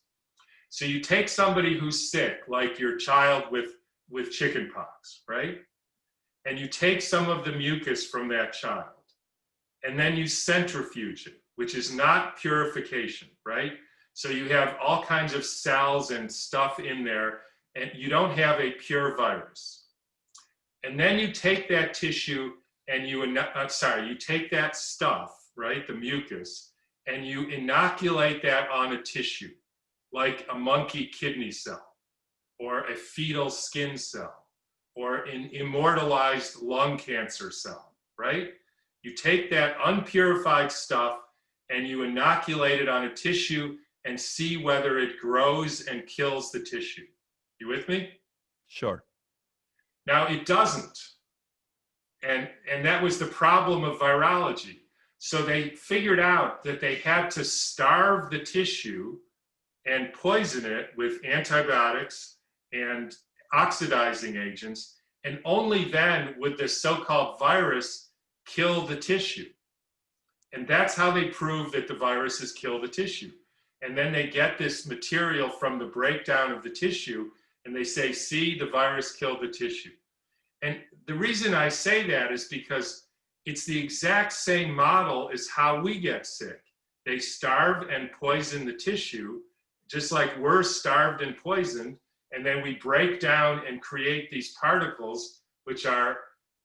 So you take somebody who's sick, like your child with chickenpox, right? And you take some of the mucus from that child, and then you centrifuge it, which is not purification, right? So you have all kinds of cells and stuff in there, and you don't have a pure virus. And then you take that tissue and you take that stuff, right, the mucus, and you inoculate that on a tissue, like a monkey kidney cell, or a fetal skin cell, or an immortalized lung cancer cell, right? You take that unpurified stuff and you inoculate it on a tissue and see whether it grows and kills the tissue. You with me? Sure. Now it doesn't. And that was the problem of virology. So they figured out that they had to starve the tissue and poison it with antibiotics and oxidizing agents, and only then would the so-called virus kill the tissue. And that's how they prove that the viruses kill the tissue. And then they get this material from the breakdown of the tissue, and they say, see, the virus killed the tissue. And the reason I say that is because it's the exact same model as how we get sick. They starve and poison the tissue, just like we're starved and poisoned, and then we break down and create these particles, which are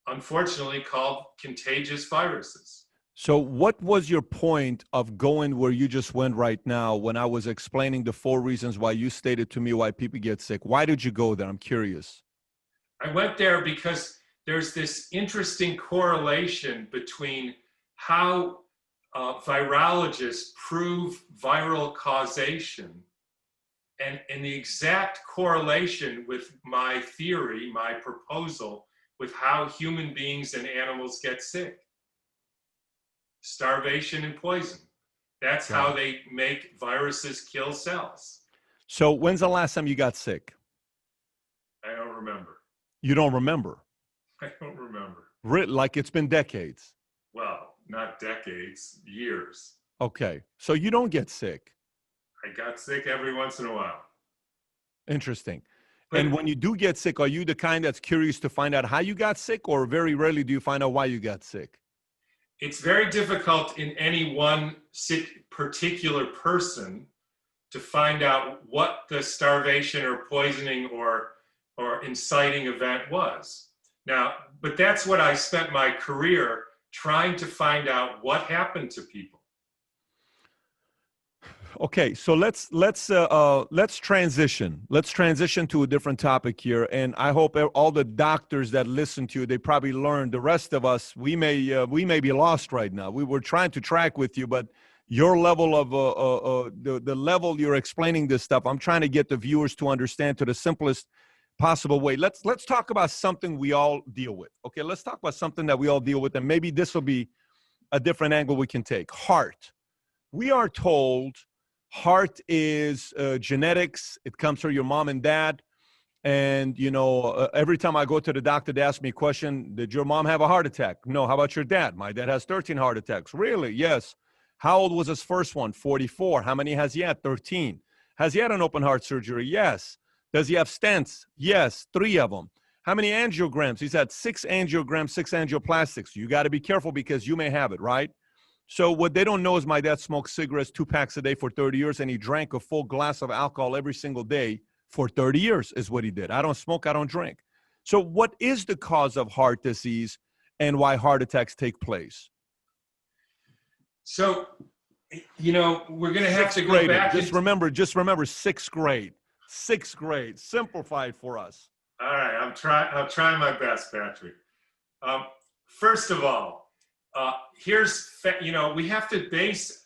unfortunately called contagious viruses. So what was your point of going where you just went right now when I was explaining the 4 reasons why you stated to me why people get sick? Why did you go there? I'm curious. I went there because there's this interesting correlation between how virologists prove viral causation and the exact correlation with my theory, my proposal, with how human beings and animals get sick. Starvation and poison. That's how they make viruses kill cells. So when's the last time you got sick? I don't remember. You don't remember? I don't remember. Like it's been decades? Well, not decades, years. Okay. So you don't get sick? I got sick every once in a while. Interesting. And when you do get sick, are you the kind that's curious to find out how you got sick, or very rarely do you find out why you got sick? It's very difficult in any one particular person to find out what the starvation or poisoning or inciting event was. Now, but that's what I spent my career trying to find out what happened to people. Okay, so let's transition. Let's transition to a different topic here, and I hope all the doctors that listen to you, they probably learned. The rest of us, we may be lost right now. We were trying to track with you, but your level of the level you're explaining this stuff, I'm trying to get the viewers to understand to the simplest possible way. Let's talk about something we all deal with. Okay, let's talk about something that we all deal with, and maybe this will be a different angle we can take. Heart. We are told heart is genetics. It comes from your mom and dad. And, you know, every time I go to the doctor, they ask me a question, did your mom have a heart attack? No. How about your dad? My dad has 13 heart attacks. Really? Yes. How old was his first one? 44. How many has he had? 13. Has he had an open heart surgery? Yes. Does he have stents? Yes. 3 of them. How many angiograms? He's had 6 angiograms, 6 angioplastics. You got to be careful because you may have it, right? So what they don't know is my dad smoked cigarettes 2 packs a day for 30 years, and he drank a full glass of alcohol every single day for 30 years is what he did. I don't smoke, I don't drink. So what is the cause of heart disease and why heart attacks take place? So, you know, we're going to have to go back. Just remember 6th grade. 6th grade. Simplify it for us. All right, I'll try my best, Patrick. First of all, we have to base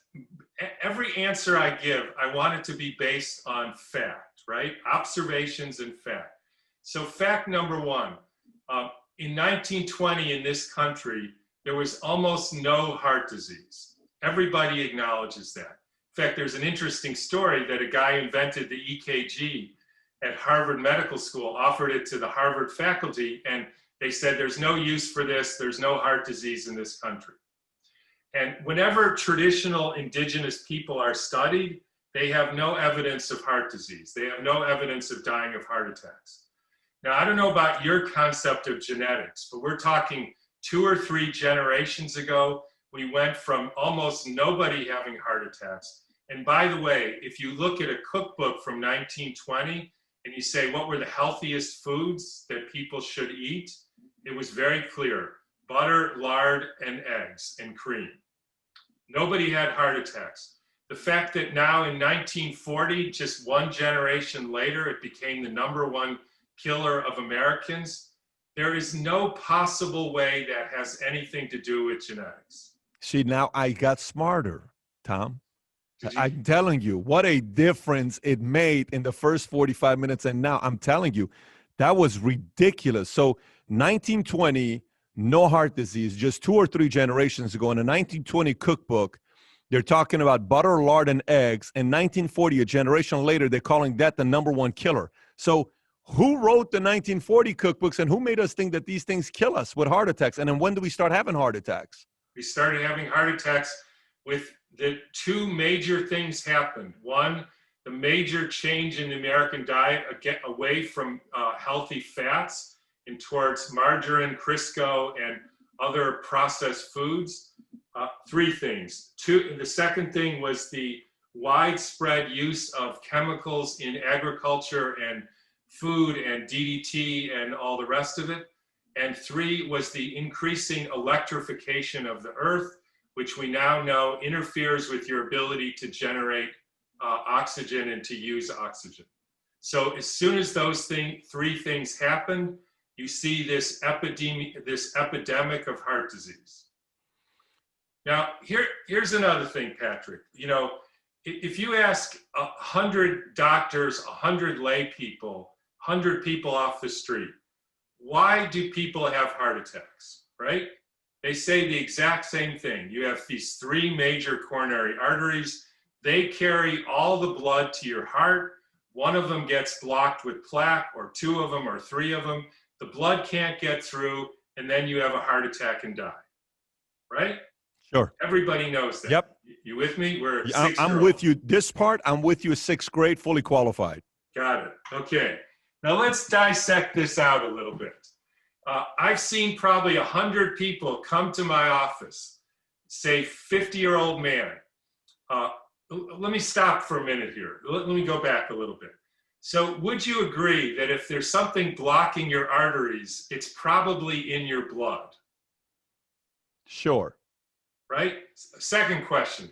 every answer I give. I want it to be based on fact, right? Observations and fact. So fact number one, in 1920 in this country, there was almost no heart disease. Everybody acknowledges that. In fact, there's an interesting story that a guy invented the EKG at Harvard Medical School, offered it to the Harvard faculty, and they said, there's no use for this, there's no heart disease in this country. And whenever traditional indigenous people are studied, they have no evidence of heart disease. They have no evidence of dying of heart attacks. Now, I don't know about your concept of genetics, but we're talking 2 or 3 generations ago, we went from almost nobody having heart attacks. And by the way, if you look at a cookbook from 1920 and you say, what were the healthiest foods that people should eat? It was very clear: butter, lard, and eggs, and cream. Nobody had heart attacks. The fact that now in 1940, just 1 generation later, it became the #1 killer of Americans, there is no possible way that has anything to do with genetics. See, now I got smarter, Tom. I'm telling you, what a difference it made in the first 45 minutes. And now I'm telling you, that was ridiculous. So 1920, no heart disease, just 2 or 3 generations ago in a 1920 cookbook, they're talking about butter, lard, and eggs. In 1940, a generation later, they're calling that the #1 killer. So who wrote the 1940 cookbooks and who made us think that these things kill us with heart attacks? And then when do we start having heart attacks? We started having heart attacks with the 2 major things happened. One, the major change in the American diet, away from healthy fats and towards margarine, Crisco, and other processed foods. 3 things. The second thing was the widespread use of chemicals in agriculture and food and DDT and all the rest of it. And 3 was the increasing electrification of the earth, which we now know interferes with your ability to generate oxygen and to use oxygen. So as soon as those 3 things happen, you see this epidemic of heart disease. Now, here's another thing, Patrick. You know, if you ask 100 doctors, 100 lay people, 100 people off the street, why do people have heart attacks, right? They say the exact same thing. You have these 3 major coronary arteries. They carry all the blood to your heart. One of them gets blocked with plaque, or 2 of them, or 3 of them. The blood can't get through, and then you have a heart attack and die, right? Sure. Everybody knows that. Yep. You with me? I'm with you. This part, I'm with you. 6th grade, fully qualified. Got it. Okay. Now let's dissect this out a little bit. I've seen probably 100 people come to my office, say 50-year-old man. Let me stop for a minute here. Let me go back a little bit. So would you agree that if there's something blocking your arteries, it's probably in your blood? Sure. Right? Second question.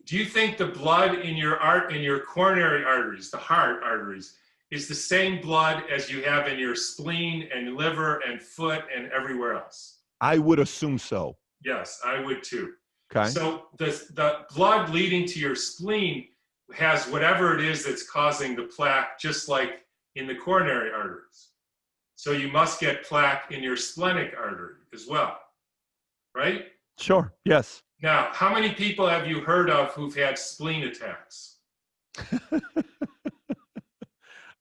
Do you think the blood in your coronary arteries, the heart arteries, is the same blood as you have in your spleen and liver and foot and everywhere else? I would assume so. Yes, I would too. Okay. So the blood leading to your spleen has whatever it is that's causing the plaque, just like in the coronary arteries. So you must get plaque in your splenic artery as well, right? Sure. Yes. Now, how many people have you heard of who've had spleen attacks?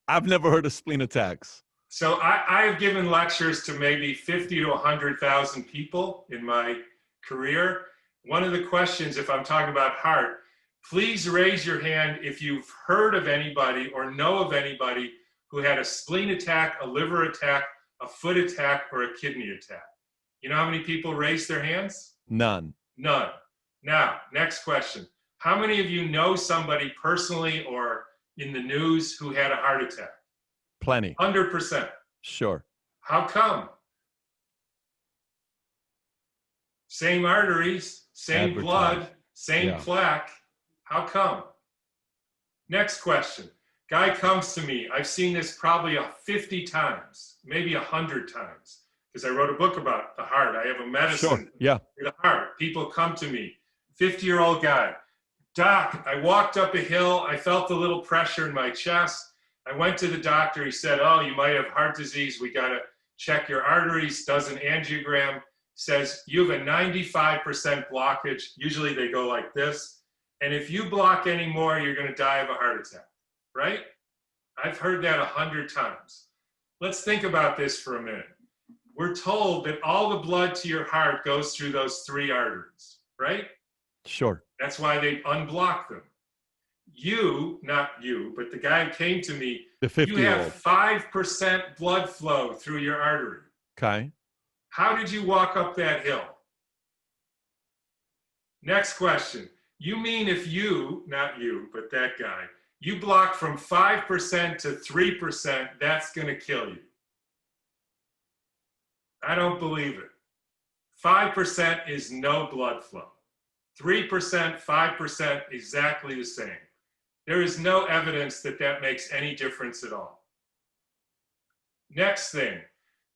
I've never heard of spleen attacks. So I have given lectures to maybe 50 to 100,000 people in my career. One of the questions, if I'm talking about heart, please raise your hand if you've heard of anybody or know of anybody who had a spleen attack, a liver attack, a foot attack, or a kidney attack. You know how many people raised their hands? None. None. Now, next question. How many of you know somebody personally or in the news who had a heart attack? Plenty. 100%. Sure. How come? Same arteries, same blood, same plaque. How come? Next question. Guy comes to me. I've seen this probably 50 times, maybe 100 times, because I wrote a book about the heart. I have a medicine Yeah. for the heart. People come to me, 50-year-old guy. Doc, I walked up a hill. I felt a little pressure in my chest. I went to the doctor. He said, oh, you might have heart disease. We got to check your arteries, does an angiogram, says you have a 95% blockage. Usually they go like this. And if you block anymore, you're going to die of a heart attack, right? I've heard that 100 times. Let's think about this for a minute. We're told that all the blood to your heart goes through those 3 arteries, right? Sure. That's why they unblock them. You, not you, but the guy who came to me, The you 50-year-old. have 5% blood flow through your artery. Okay. How did you walk up that hill? Next question. You mean if you, not you, but that guy, you block from 5% to 3%, that's going to kill you? I don't believe it. 5% is no blood flow. 3%, 5%, exactly the same. There is no evidence that that makes any difference at all. Next thing,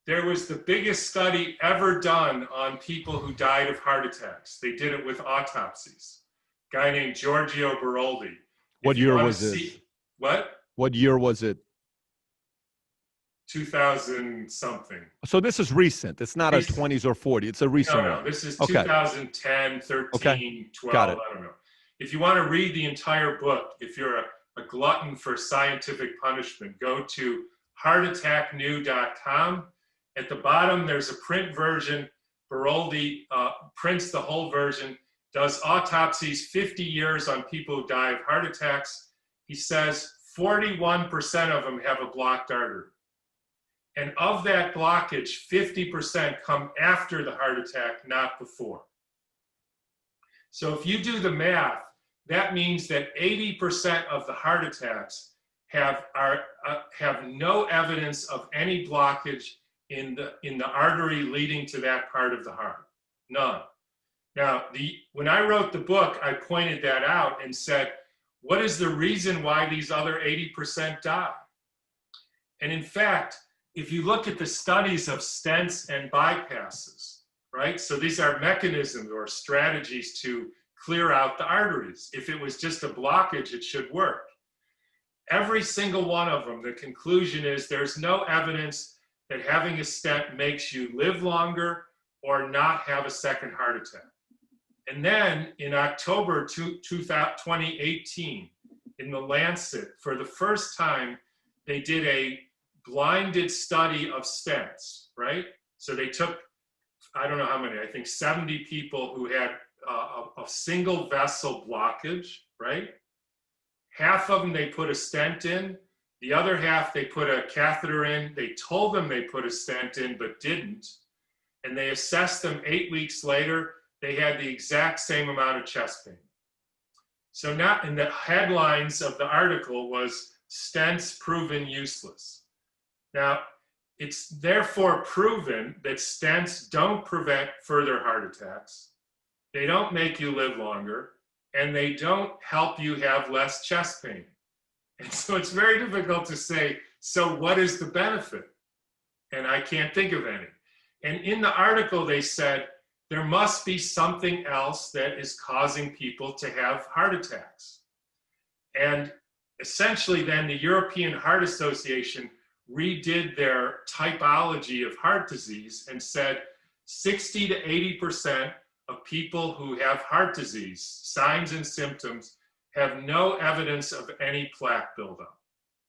there was the biggest study ever done on people who died of heart attacks. They did it with autopsies. A guy named Giorgio Baroldi. What year was this? What? What year was it? 2000 something. So this is recent. It's not a 20s or 40s. It's a recent No, one. this is Okay. 2010, 13, Okay. 12, Got it. I don't know. If you want to read the entire book, if you're a glutton for scientific punishment, go to heartattacknew.com. At the bottom, there's a print version. Baroldi prints the whole version, does autopsies 50 years on people who die of heart attacks. He says 41% of them have a blocked artery. And of that blockage, 50% come after the heart attack, not before. So if you do the math, that means that 80% of the heart attacks have no evidence of any blockage in the artery leading to that part of the heart. None. Now, when I wrote the book, I pointed that out and said, what is the reason why these other 80% die? And in fact, if you look at the studies of stents and bypasses, right? So these are mechanisms or strategies to clear out the arteries. If it was just a blockage, it should work. Every single one of them, the conclusion is there's no evidence that having a stent makes you live longer or not have a second heart attack. And then in October 2018, in the Lancet, for the first time, they did a blinded study of stents, right? So they took, I don't know how many, I think 70 people who had a single vessel blockage, right? Half of them, they put a stent in. The other half, they put a catheter in. They told them they put a stent in, but didn't. And they assessed them 8 weeks later. They had the exact same amount of chest pain. So now in the headlines of the article was stents proven useless. Now, it's therefore proven that stents don't prevent further heart attacks. They don't make you live longer, and they don't help you have less chest pain. And so it's very difficult to say, so what is the benefit? And I can't think of any. And in the article, they said, there must be something else that is causing people to have heart attacks. And essentially then the European Heart Association redid their typology of heart disease and said 60 to 80% of people who have heart disease, signs and symptoms, have no evidence of any plaque buildup.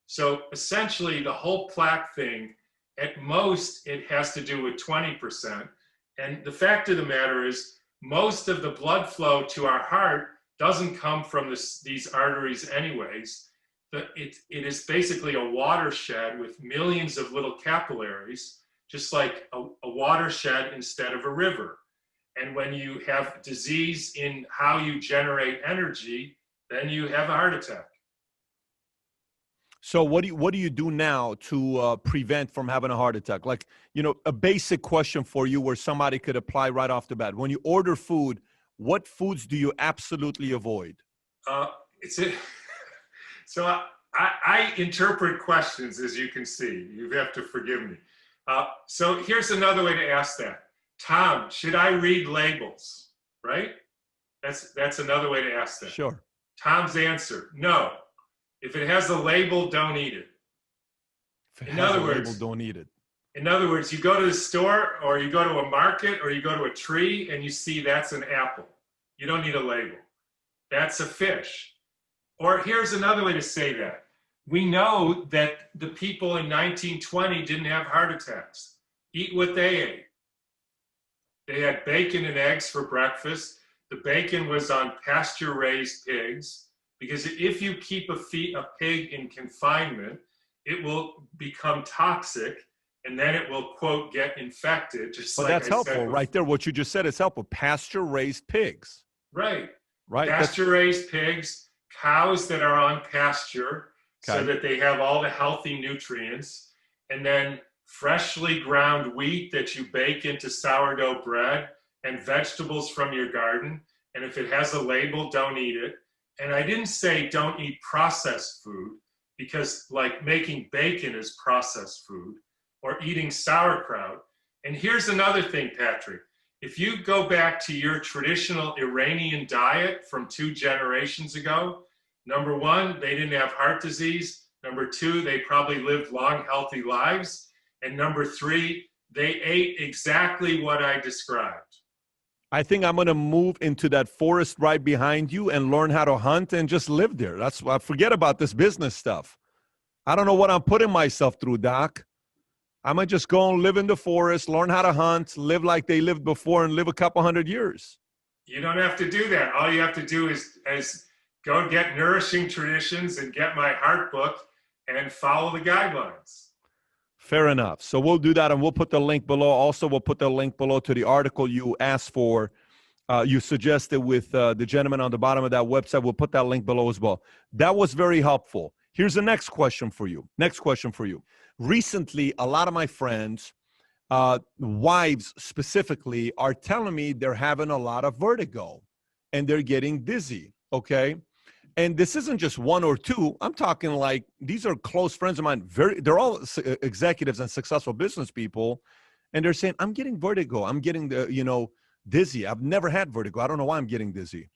So essentially the whole plaque thing, at most it has to do with 20%. And the fact of the matter is most of the blood flow to our heart doesn't come from these arteries anyways. It is basically a watershed with millions of little capillaries, just like a watershed instead of a river. And when you have disease in how you generate energy, then you have a heart attack. So what do you do now to prevent from having a heart attack? Like, you know, a basic question for you where somebody could apply right off the bat. When you order food, what foods do you absolutely avoid? So I interpret questions, as you can see. You have to forgive me. So here's another way to ask that. Tom, should I read labels? Right? That's another way to ask that. Sure. Tom's answer, no. If it has a label, don't eat it. If it In has other a words, label, don't eat it. In other words, you go to the store or you go to a market or you go to a tree and you see that's an apple. You don't need a label. That's a fish. Or here's another way to say that. We know that the people in 1920 didn't have heart attacks. Eat what they ate. They had bacon and eggs for breakfast. The bacon was on pasture-raised pigs, because if you keep a pig in confinement, it will become toxic, and then it will, quote, get infected, just But like that's I helpful said right there. What you just said is helpful. Pasture-raised pigs. Right. Right. Pasture-raised pigs, cows that are on pasture, so Okay. that they have all the healthy nutrients, and then freshly ground wheat that you bake into sourdough bread, and vegetables from your garden. And if it has a label, don't eat it. And I didn't say don't eat processed food, because like making bacon is processed food, or eating sauerkraut. And here's another thing, Patrick. If you go back to your traditional Iranian diet from 2 generations ago, number one, they didn't have heart disease. Number two, they probably lived long, healthy lives. And number three, they ate exactly what I described. I think I'm going to move into that forest right behind you and learn how to hunt and just live there. That's why I forget about this business stuff. I don't know what I'm putting myself through, Doc. I might just go and live in the forest, learn how to hunt, live like they lived before, and live a couple hundred years. You don't have to do that. All you have to do is go get Nourishing Traditions and get my heart book and follow the guidelines. Fair enough. So we'll do that, and we'll put the link below. Also, we'll put the link below to the article you asked for, you suggested with the gentleman on the bottom of that website. We'll put that link below as well. That was very helpful. Here's the next question for you. Recently, a lot of my friends, wives specifically, are telling me they're having a lot of vertigo and they're getting dizzy, okay? And this isn't just one or two. I'm talking like these are close friends of mine. They're all executives and successful business people. And they're saying, I'm getting vertigo. I'm getting dizzy. I've never had vertigo. I don't know why I'm getting dizzy.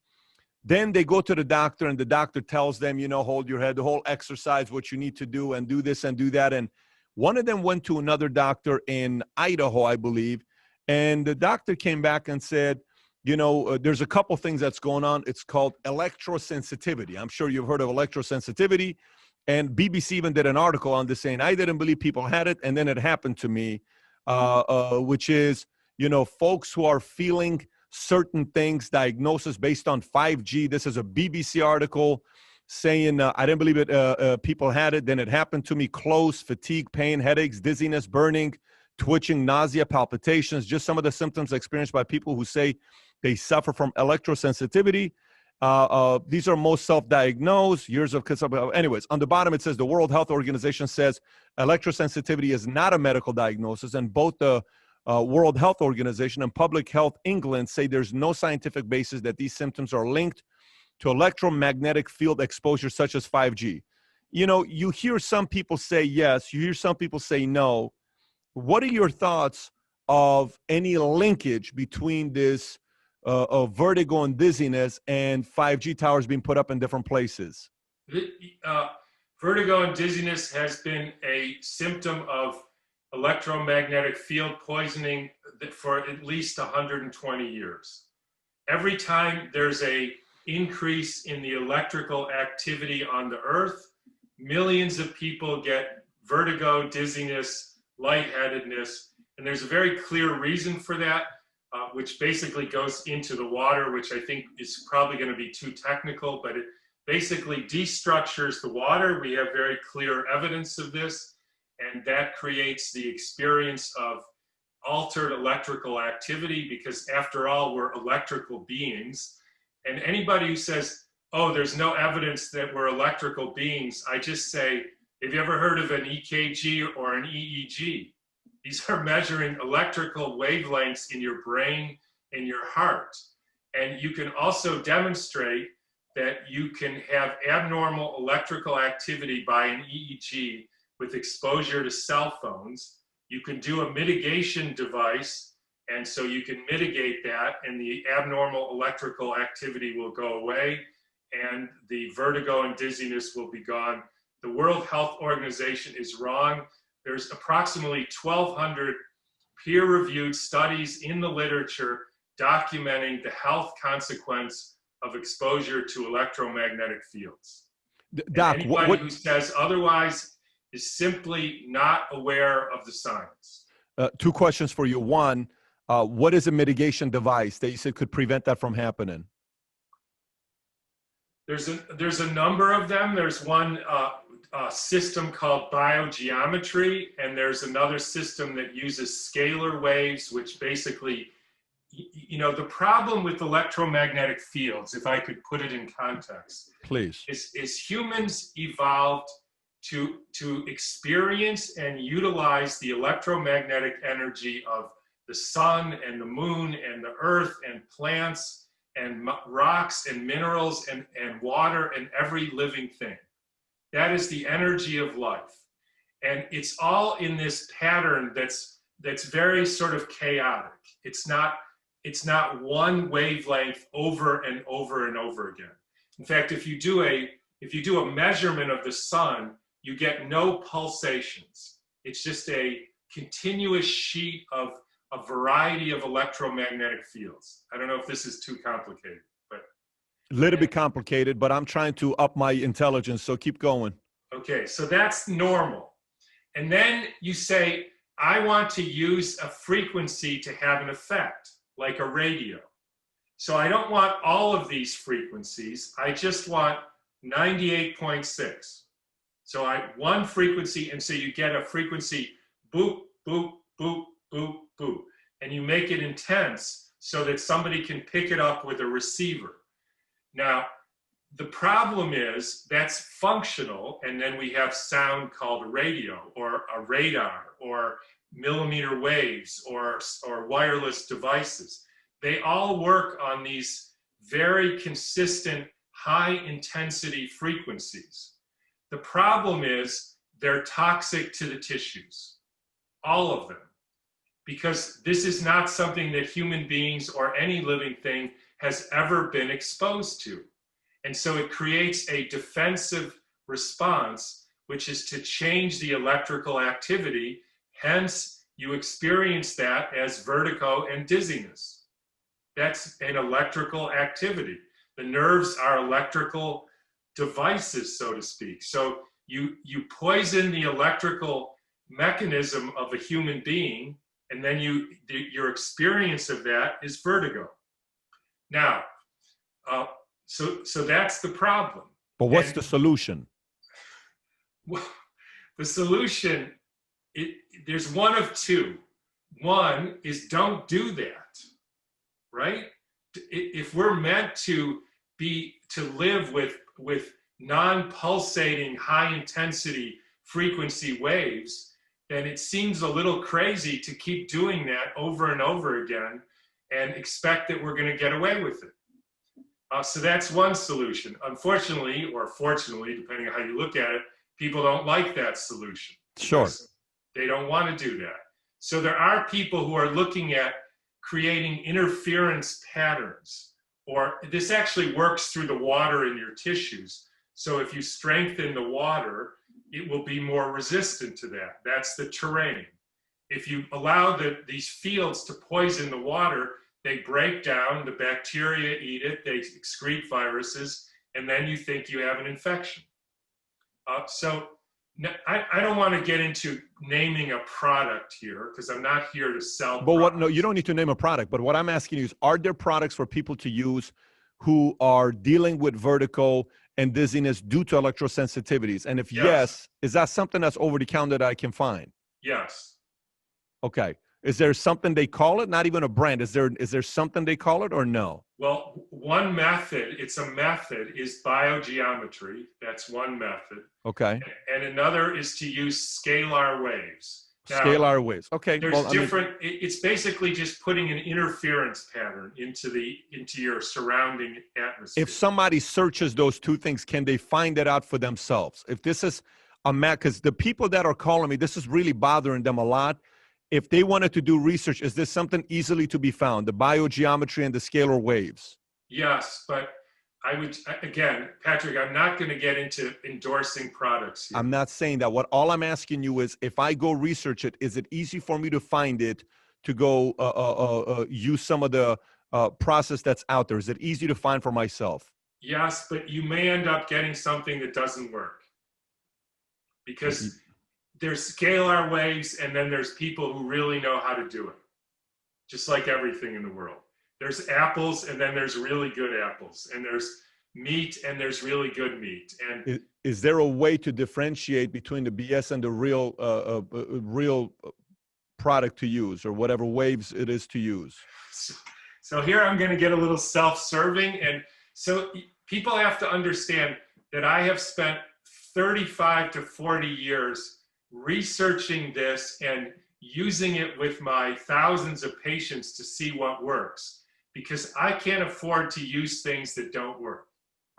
Then they go to the doctor and the doctor tells them, hold your head, the whole exercise, what you need to do and do this and do that. And one of them went to another doctor in Idaho, I believe. And the doctor came back and said, there's a couple things that's going on. It's called electrosensitivity. I'm sure you've heard of electrosensitivity. And BBC even did an article on this saying, I didn't believe people had it. And then it happened to me, which is, folks who are feeling certain things, diagnosis based on 5G. This is a BBC article saying, I didn't believe it. People had it. Then it happened to me. Close, fatigue, pain, headaches, dizziness, burning, twitching, nausea, palpitations, just some of the symptoms experienced by people who say they suffer from electrosensitivity. These are most self-diagnosed, years of, anyways, on the bottom it says the World Health Organization says electrosensitivity is not a medical diagnosis, and both the World Health Organization and Public Health England say there's no scientific basis that these symptoms are linked to electromagnetic field exposure such as 5G. You hear some people say yes, you hear some people say no. What are your thoughts of any linkage between this vertigo and dizziness and 5G towers being put up in different places? Vertigo and dizziness has been a symptom of electromagnetic field poisoning for at least 120 years. Every time there's an increase in the electrical activity on the Earth, millions of people get vertigo, dizziness, lightheadedness, and there's a very clear reason for that, which basically goes into the water, which I think is probably going to be too technical, but it basically destructures the water. We have very clear evidence of this, and that creates the experience of altered electrical activity, because after all, we're electrical beings. And anybody who says, oh, there's no evidence that we're electrical beings, I just say, have you ever heard of an EKG or an EEG? These are measuring electrical wavelengths in your brain and your heart. And you can also demonstrate that you can have abnormal electrical activity by an EEG with exposure to cell phones. You can do a mitigation device, and so you can mitigate that, and the abnormal electrical activity will go away, and the vertigo and dizziness will be gone. The World Health Organization is wrong. There's approximately 1,200 peer-reviewed studies in the literature documenting the health consequence of exposure to electromagnetic fields. Doc, anybody who says otherwise is simply not aware of the science. Two questions for you. One, what is a mitigation device that you said could prevent that from happening? There's a number of them. There's one system called biogeometry, and there's another system that uses scalar waves, which basically, you know, the problem with electromagnetic fields, if I could put it in context, please, is humans evolved to experience and utilize the electromagnetic energy of the sun and the moon and the earth and plants and rocks and minerals and water and every living thing. That is the energy of life. And it's all in this pattern that's very sort of chaotic. It's not one wavelength over and over and over again. In fact, if you do a measurement of the sun, you get no pulsations. It's just a continuous sheet of a variety of electromagnetic fields. I don't know if this is too complicated, but. A little bit complicated, but I'm trying to up my intelligence, so keep going. Okay, so that's normal. And then you say, I want to use a frequency to have an effect, like a radio. So I don't want all of these frequencies. I just want 98.6. So one frequency, and so you get a frequency, boop, boop, boop, boop, boop. And you make it intense so that somebody can pick it up with a receiver. Now, the problem is that's functional, and then we have sound called a radio or a radar or millimeter waves or wireless devices. They all work on these very consistent high intensity frequencies. The problem is they're toxic to the tissues, all of them, because this is not something that human beings or any living thing has ever been exposed to. And so it creates a defensive response, which is to change the electrical activity. Hence, you experience that as vertigo and dizziness. That's an electrical activity. The nerves are electrical devices, so to speak. So you poison the electrical mechanism of a human being, and then your experience of that is vertigo. Now, so that's the problem. But what's the solution? Well, the solution, there's one of two. One is don't do that, right? If we're meant to live with non-pulsating high-intensity frequency waves, then it seems a little crazy to keep doing that over and over again and expect that we're going to get away with it. So that's one solution. Unfortunately, or fortunately, depending on how you look at it, people don't like that solution. Sure. They don't want to do that. So there are people who are looking at creating interference patterns, or this actually works through the water in your tissues. So if you strengthen the water, it will be more resistant to that. That's the terrain. If you allow these fields to poison the water, they break down, the bacteria eat it, they excrete viruses, and then you think you have an infection. So I don't want to get into naming a product here, because I'm not here to sell products. No, you don't need to name a product, but what I'm asking you is, are there products for people to use who are dealing with vertigo and dizziness due to electrosensitivities? And if yes, is that something that's over the counter that I can find? Yes. Okay. Is there something they call it? Not even a brand. Is there something they call it, or no? Well, one method, it's a method, is biogeometry. That's one method. Okay. And another is to use scalar waves. Now, Scalar waves. Okay. there's Well, I mean, different, it's basically just putting an interference pattern into your surrounding atmosphere. if somebody searches those two things, can they find it out for themselves? If this is a map, because the people that are calling me, this is really bothering them a lot. If they wanted to do research, is this something easily to be found? The biogeometry and the scalar waves. Yes, but again, Patrick, I'm not going to get into endorsing products here. I'm not saying that. All I'm asking you is, if I go research it, is it easy for me to find it, to go use some of the process that's out there? Is it easy to find for myself? Yes, but you may end up getting something that doesn't work. Because there's scalar waves, and then there's people who really know how to do it. Just like everything in the world. There's apples, and then there's really good apples. And there's meat, and there's really good meat. And is there a way to differentiate between the BS and the real product to use, or whatever waves it is to use? So here I'm going to get a little self-serving. And so people have to understand that I have spent 35 to 40 years researching this and using it with my thousands of patients to see what works, because I can't afford to use things that don't work,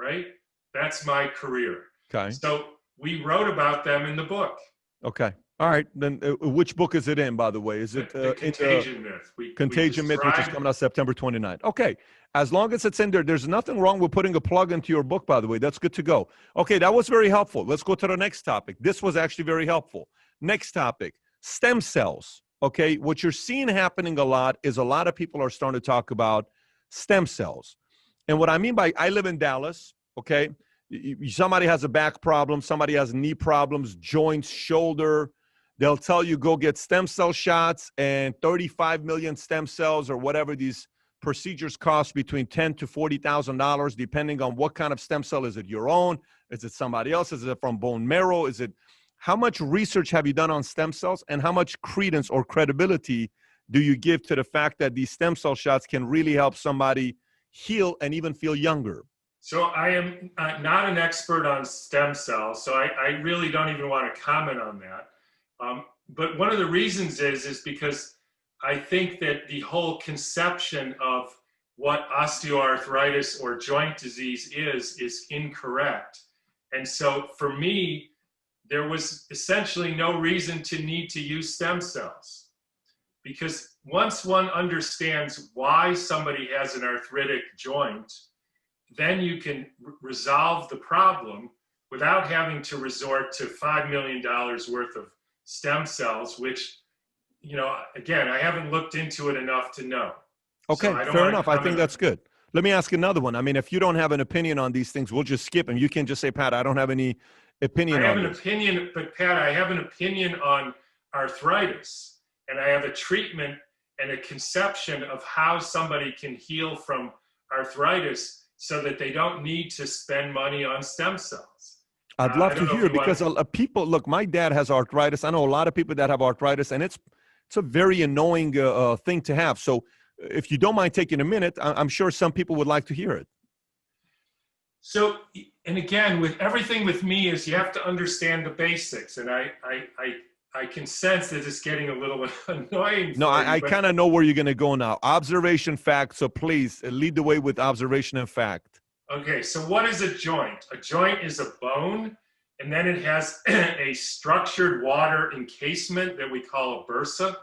right? That's my career. Okay. So we wrote about them in the book. Okay. All right. Then which book is it in, by the way? Is it the Contagion Myth? Contagion Myth, which is coming out September 29th. Okay. As long as it's in there, there's nothing wrong with putting a plug into your book, by the way. That's good to go. Okay, that was very helpful. Let's go to the next topic. This was actually very helpful. Next topic, stem cells. Okay, what you're seeing happening a lot is a lot of people are starting to talk about stem cells. And what I mean by, I live in Dallas, okay? Somebody has a back problem, somebody has knee problems, joints, shoulder. They'll tell you, go get stem cell shots, and 35 million stem cells or whatever these procedures cost, between $10,000 to $40,000, depending on what kind of stem cell. Is it your own? Is it somebody else? Is it from bone marrow? Is it, how much research have you done on stem cells, and how much credence or credibility do you give to the fact that these stem cell shots can really help somebody heal and even feel younger? So I am not an expert on stem cells, so I really don't even want to comment on that. But one of the reasons is because I think that the whole conception of what osteoarthritis or joint disease is incorrect. And so for me, there was essentially no reason to need to use stem cells. Because once one understands why somebody has an arthritic joint, then you can resolve the problem without having to resort to $5 million worth of stem cells, which, you know, again, I haven't looked into it enough to know. Okay, So fair enough. I think that's good. Let me ask another one. I mean, if you don't have an opinion on these things, we'll just skip them. You can just say, Pat, I don't have any opinion on this. I have an opinion, but Pat, I have an opinion on arthritis, and I have a treatment and a conception of how somebody can heal from arthritis so that they don't need to spend money on stem cells. I'd love to hear, because people, look, my dad has arthritis. I know a lot of people that have arthritis, and it's a very annoying thing to have. So if you don't mind taking a minute, I'm sure some people would like to hear it. So, and again, with everything with me is you have to understand the basics. And I can sense that it's getting a little annoying. No, I kind of know where you're going to go now. Observation, fact. So please lead the way with observation and fact. Okay, so what is a joint? A joint is a bone, and then it has a structured water encasement that we call a bursa,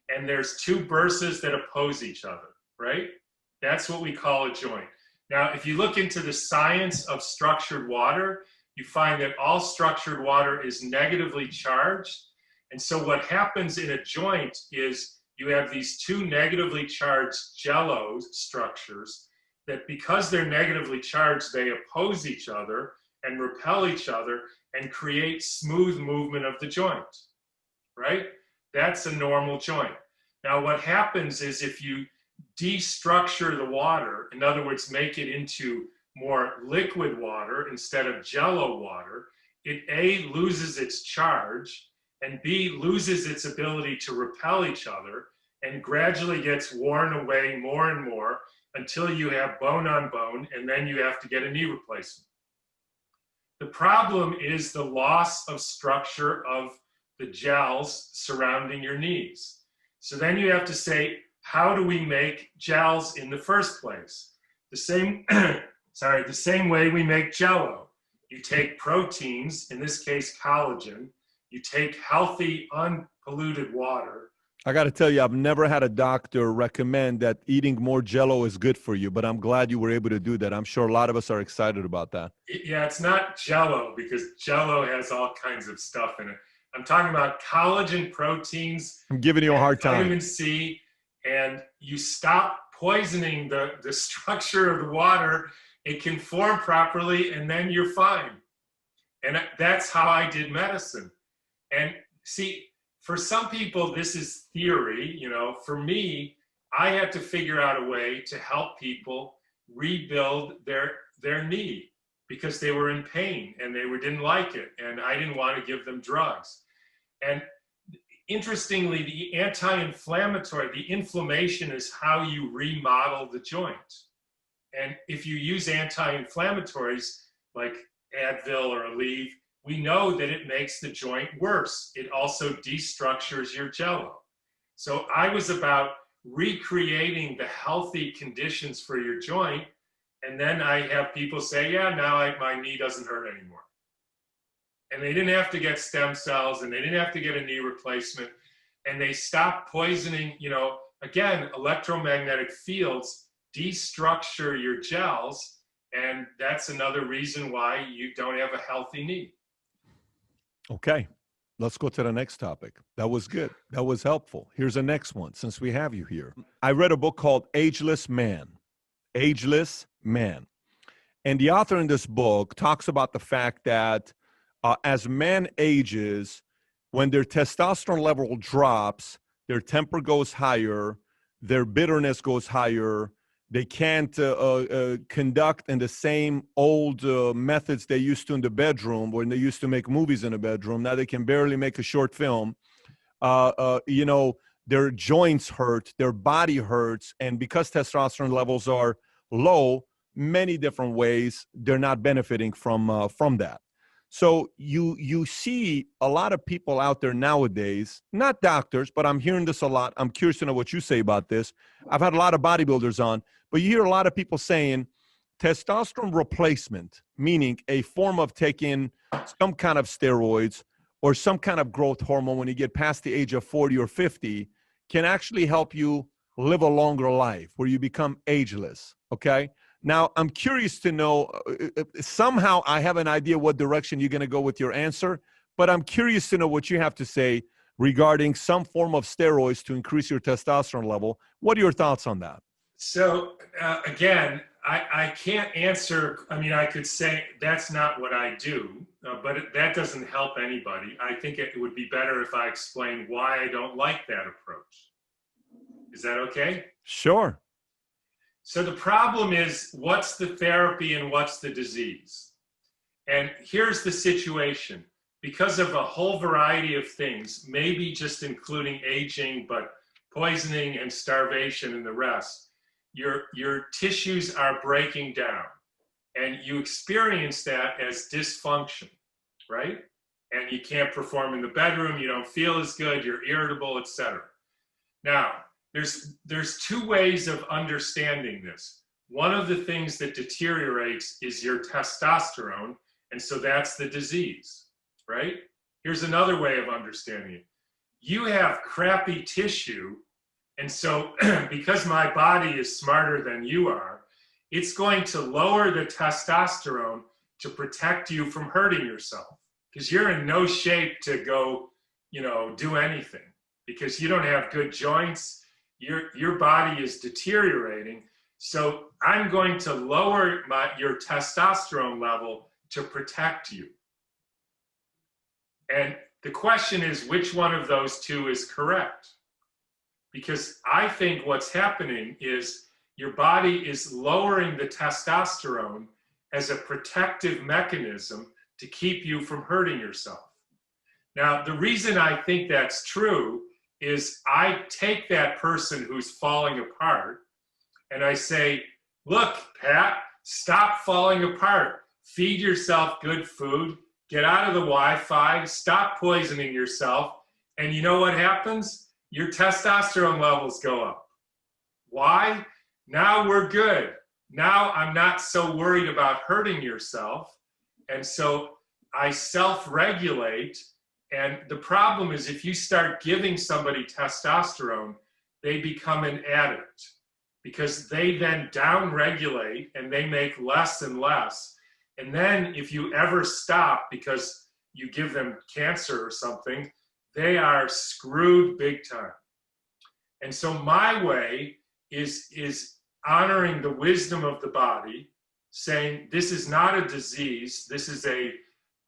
and there's two bursas that oppose each other, right? That's what we call a joint. Now, if you look into the science of structured water, you find that all structured water is negatively charged. And so what happens in a joint is you have these two negatively charged jello structures that, because they're negatively charged, they oppose each other and repel each other and create smooth movement of the joint, right? That's a normal joint. Now, what happens is if you destructure the water, in other words, make it into more liquid water instead of jello water, it A, loses its charge, and B, loses its ability to repel each other, and gradually gets worn away more and more until you have bone on bone, and then you have to get a knee replacement. The problem is the loss of structure of the gels surrounding your knees. So then you have to say, how do we make gels in the first place? The same, the same way we make Jell-O. You take proteins, in this case collagen, you take healthy, unpolluted water. I got to tell you, I've never had a doctor recommend that eating more Jell-O is good for you, but I'm glad you were able to do that. I'm sure a lot of us are excited about that. Yeah, it's not Jell-O because Jell-O has all kinds of stuff in it. I'm talking about collagen proteins. I'm giving you a hard time. Vitamin C, and you stop poisoning the structure of the water. It can form properly, and then you're fine. And that's how I did medicine. And see, for some people, this is theory. You know, for me, I had to figure out a way to help people rebuild their knee because they were in pain and they didn't like it, and I didn't want to give them drugs. And interestingly, the anti-inflammatory, the inflammation is how you remodel the joint. And if you use anti-inflammatories like Advil or Aleve, we know that it makes the joint worse. It also destructures your Jell-O. So I was about recreating the healthy conditions for your joint. And then I have people say, yeah, now my knee doesn't hurt anymore. And they didn't have to get stem cells, and they didn't have to get a knee replacement. And they stopped poisoning, you know, again, electromagnetic fields destructure your gels. And that's another reason why you don't have a healthy knee. Okay, let's go to the next topic. That was good. That was helpful. Here's the next one, since we have you here. I read a book called Ageless Man. Ageless Man. And the author in this book talks about the fact that as man ages, when their testosterone level drops, their temper goes higher, their bitterness goes higher, they can't conduct in the same old methods they used to in the bedroom when they used to make movies in the bedroom. Now they can barely make a short film. You know, their joints hurt, their body hurts, and because testosterone levels are low, many different ways, they're not benefiting from that. So you see a lot of people out there nowadays, not doctors, but I'm hearing this a lot. I'm curious to know what you say about this. I've had a lot of bodybuilders on, but you hear a lot of people saying testosterone replacement, meaning a form of taking some kind of steroids or some kind of growth hormone when you get past the age of 40 or 50, can actually help you live a longer life where you become ageless, okay? Now, I'm curious to know, somehow I have an idea what direction you're going to go with your answer, but I'm curious to know what you have to say regarding some form of steroids to increase your testosterone level. What are your thoughts on that? So again, I can't answer. I mean, I could say that's not what I do, but that doesn't help anybody. I think it would be better if I explain why I don't like that approach. Is that okay? Sure. So the problem is, what's the therapy and what's the disease? And here's the situation. Because of a whole variety of things, maybe just including aging, but poisoning and starvation and the rest, your tissues are breaking down. And you experience that as dysfunction, right? And you can't perform in the bedroom, you don't feel as good, you're irritable, etc. Now, there's two ways of understanding this. One of the things that deteriorates is your testosterone, and so that's the disease, right? Here's another way of understanding it. You have crappy tissue, and so because my body is smarter than you are, it's going to lower the testosterone to protect you from hurting yourself, because you're in no shape to go, do anything, because you don't have good joints. Your body is deteriorating. So I'm going to lower your testosterone level to protect you. And the question is, which one of those two is correct? Because I think what's happening is your body is lowering the testosterone as a protective mechanism to keep you from hurting yourself. Now, the reason I think that's true is I take that person who's falling apart and I say, look, Pat, stop falling apart. Feed yourself good food, get out of the Wi-Fi, stop poisoning yourself, and you know what happens? Your testosterone levels go up. Why? Now we're good. Now I'm not so worried about hurting yourself. And so I self-regulate. And the problem is if you start giving somebody testosterone, they become an addict because they then down-regulate and they make less and less. And then if you ever stop because you give them cancer or something, they are screwed big time. And so my way is honoring the wisdom of the body, saying this is not a disease, this is a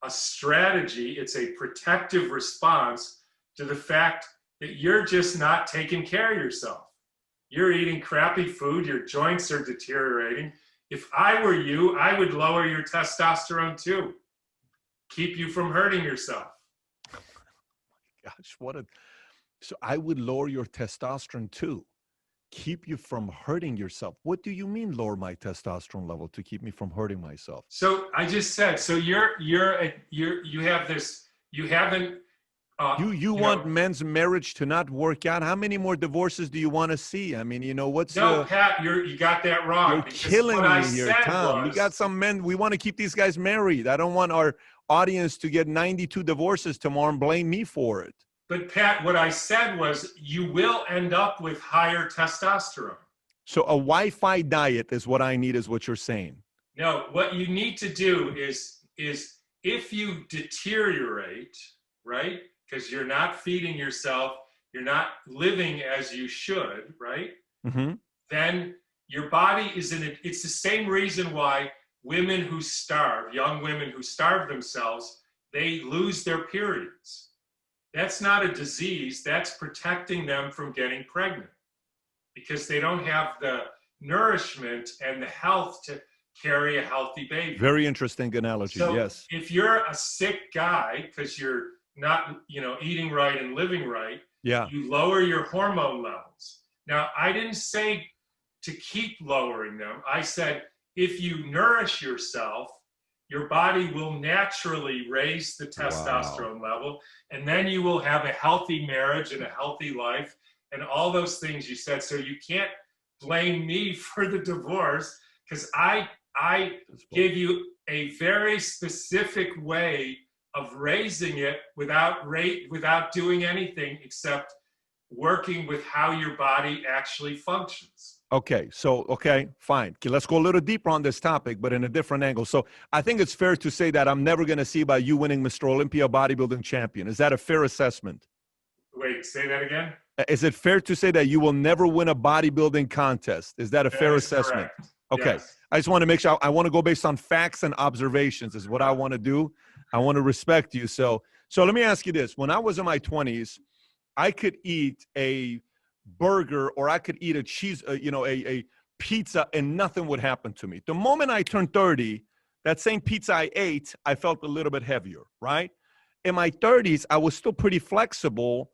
strategy, it's a protective response to the fact that you're just not taking care of yourself. You're eating crappy food, your joints are deteriorating. If I were you, I would lower your testosterone too. Keep you from hurting yourself. Gosh, so I would lower your testosterone too. Keep you from hurting yourself. What do you mean lower my testosterone level to keep me from hurting myself? So I just said, so you have this, you haven't, you want men's marriage to not work out? How many more divorces do you want to see? I mean, what's no, Pat, you got that wrong. You're killing me here, Tom. We got some men, we want to keep these guys married. I don't want our audience to get 92 divorces tomorrow and blame me for it. But Pat, what I said was you will end up with higher testosterone. So a Wi-Fi diet is what I need, is what you're saying. No, what you need to do is if you deteriorate, right? Because you're not feeding yourself, you're not living as you should, right? Mm-hmm. Then your body is it's the same reason why women who starve, young women who starve themselves, they lose their periods. That's not a disease, that's protecting them from getting pregnant because they don't have the nourishment and the health to carry a healthy baby. Very interesting analogy, so yes. If you're a sick guy because you're not, eating right and living right, yeah, you lower your hormone levels. Now, I didn't say to keep lowering them. I said, if you nourish yourself, your body will naturally raise the testosterone level, and then you will have a healthy marriage and a healthy life and all those things you said. So you can't blame me for the divorce because I gave you a very specific way of raising it without doing anything except working with how your body actually functions. Okay, fine. Okay, let's go a little deeper on this topic, but in a different angle. So I think it's fair to say that I'm never going to see about you winning Mr. Olympia bodybuilding champion. Is that a fair assessment? Wait, say that again? Is it fair to say that you will never win a bodybuilding contest? Is that a fair assessment? Correct. Okay, yes. I just want to make sure. I want to go based on facts and observations is what I want to do. I want to respect you. So let me ask you this. When I was in my 20s, I could eat a burger or I could eat a pizza and nothing would happen to me. The moment I turned 30, that same pizza I ate, I felt a little bit heavier, right? In my 30s, I was still pretty flexible.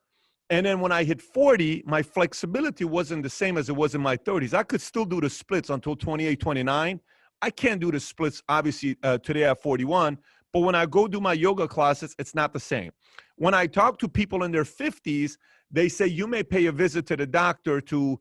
And then when I hit 40, my flexibility wasn't the same as it was in my 30s. I could still do the splits until 28, 29. I can't do the splits, obviously, today at 41. But when I go do my yoga classes, it's not the same. When I talk to people in their 50s, they say you may pay a visit to the doctor to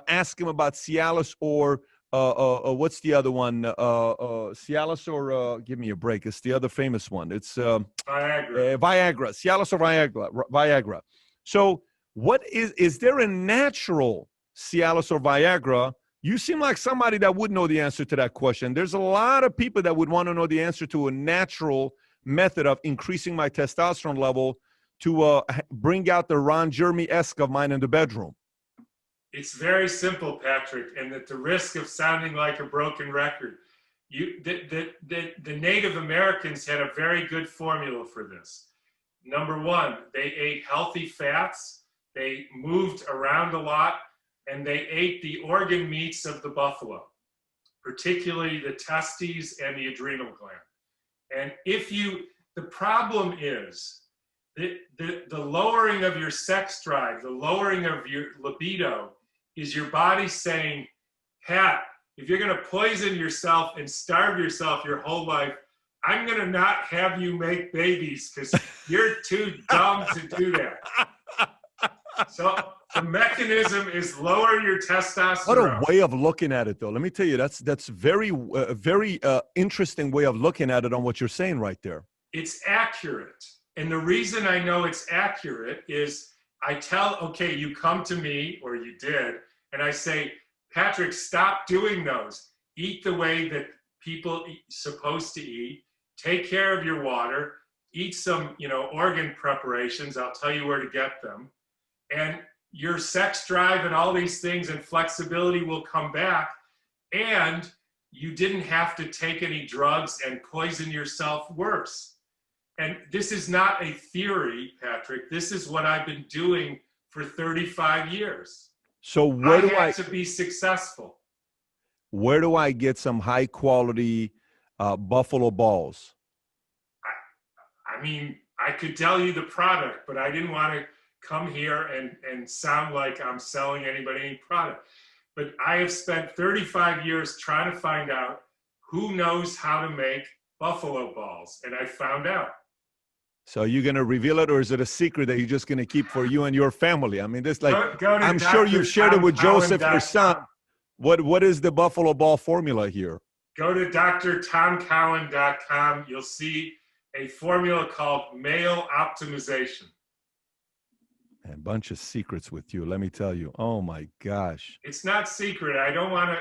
ask him about Cialis or what's the other one? Cialis or give me a break. It's the other famous one. It's Viagra. Cialis or Viagra. So what is there a natural Cialis or Viagra? You seem like somebody that would know the answer to that question. There's a lot of people that would want to know the answer to a natural method of increasing my testosterone level to bring out the Ron Jeremy-esque of mine in the bedroom. It's very simple, Patrick, and at the risk of sounding like a broken record, the Native Americans had a very good formula for this. Number one, they ate healthy fats, they moved around a lot, and they ate the organ meats of the buffalo, particularly the testes and the adrenal gland. And the problem is the lowering of your sex drive, the lowering of your libido is your body saying, Pat, if you're going to poison yourself and starve yourself your whole life, I'm going to not have you make babies because you're too dumb to do that. So the mechanism is lower your testosterone. What a way of looking at it, though. Let me tell you, that's very interesting way of looking at it on what you're saying right there. It's accurate. And the reason I know it's accurate is I tell, okay, you come to me, or you did, and I say, Patrick, stop doing those. Eat the way that people supposed to eat. Take care of your water. Eat some, organ preparations. I'll tell you where to get them. And your sex drive and all these things and flexibility will come back. And you didn't have to take any drugs and poison yourself worse. And this is not a theory, Patrick. This is what I've been doing for 35 years. So where do I had to be successful. Where do I get some high quality buffalo balls? I mean, I could tell you the product, but I didn't want to come here and sound like I'm selling anybody any product. But I have spent 35 years trying to find out who knows how to make buffalo balls, and I found out. So you're going to reveal it, or is it a secret that you're just going to keep for you and your family? I mean, this Go to I'm sure you've shared it with Joseph, your son. DrTomCowan.com. What is the buffalo ball formula here? Go to DrTomCowan.com. You'll see a formula called male optimization. A bunch of secrets with you, let me tell you. Oh my gosh. It's not secret. I don't want to,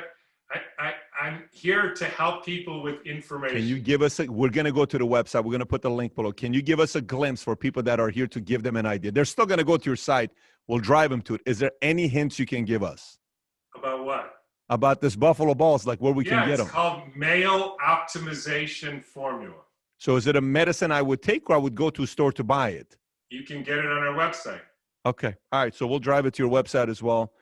I'm here to help people with information. Can you give us we're going to go to the website. We're going to put the link below. Can you give us a glimpse for people that are here to give them an idea? They're still going to go to your site. We'll drive them to it. Is there any hints you can give us? About what? About this buffalo balls, like where we can get them. It's called male optimization formula. So is it a medicine I would take, or I would go to a store to buy it? You can get it on our website. Okay. All right. So we'll drive it to your website as well.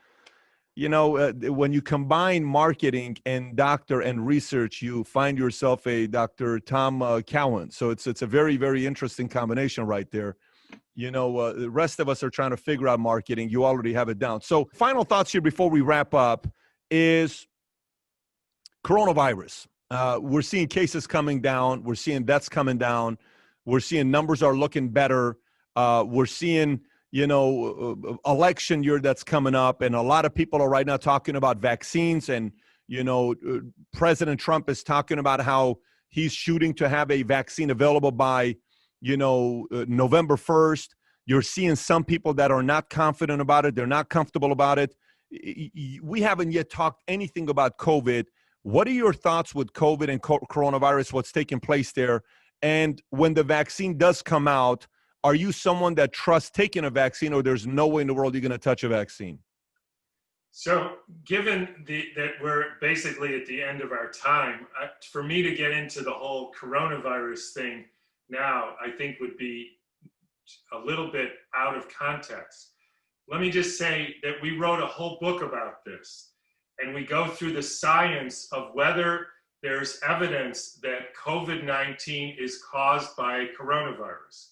When you combine marketing and doctor and research, you find yourself a Dr. Tom Cowan. So it's a very, very interesting combination right there. The rest of us are trying to figure out marketing. You already have it down. So final thoughts here before we wrap up is coronavirus. We're seeing cases coming down. We're seeing deaths coming down. We're seeing numbers are looking better. We're seeing election year that's coming up, and a lot of people are right now talking about vaccines, and President Trump is talking about how he's shooting to have a vaccine available by November 1st. You're seeing some people that are not confident about it. They're not comfortable about it. We haven't yet talked anything about COVID. What are your thoughts with COVID and coronavirus, what's taking place there? And when the vaccine does come out, are you someone that trusts taking a vaccine, or there's no way in the world you're going to touch a vaccine? So given that we're basically at the end of our time, for me to get into the whole coronavirus thing now, I think would be a little bit out of context. Let me just say that we wrote a whole book about this, and we go through the science of whether there's evidence that COVID-19 is caused by coronavirus.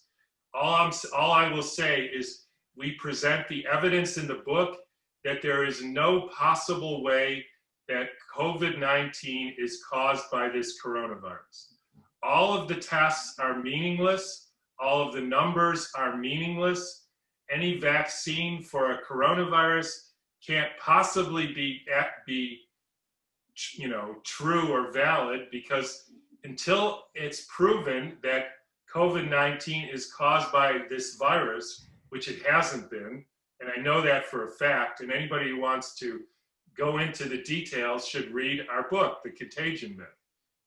All I will say is we present the evidence in the book that there is no possible way that COVID-19 is caused by this coronavirus. All of the tests are meaningless. All of the numbers are meaningless. Any vaccine for a coronavirus can't possibly be true or valid, because until it's proven that COVID-19 is caused by this virus, which it hasn't been, and I know that for a fact, and anybody who wants to go into the details should read our book, The Contagion Myth.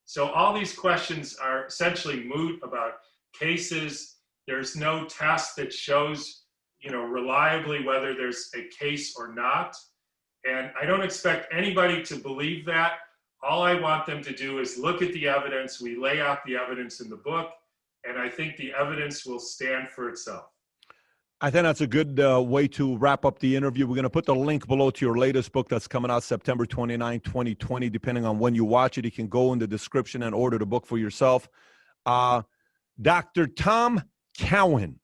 So all these questions are essentially moot about cases. There's no test that shows, reliably whether there's a case or not. And I don't expect anybody to believe that. All I want them to do is look at the evidence. We lay out the evidence in the book, and I think the evidence will stand for itself. I think that's a good way to wrap up the interview. We're going to put the link below to your latest book that's coming out September 29, 2020. Depending on when you watch it, you can go in the description and order the book for yourself. Dr. Tom Cowan,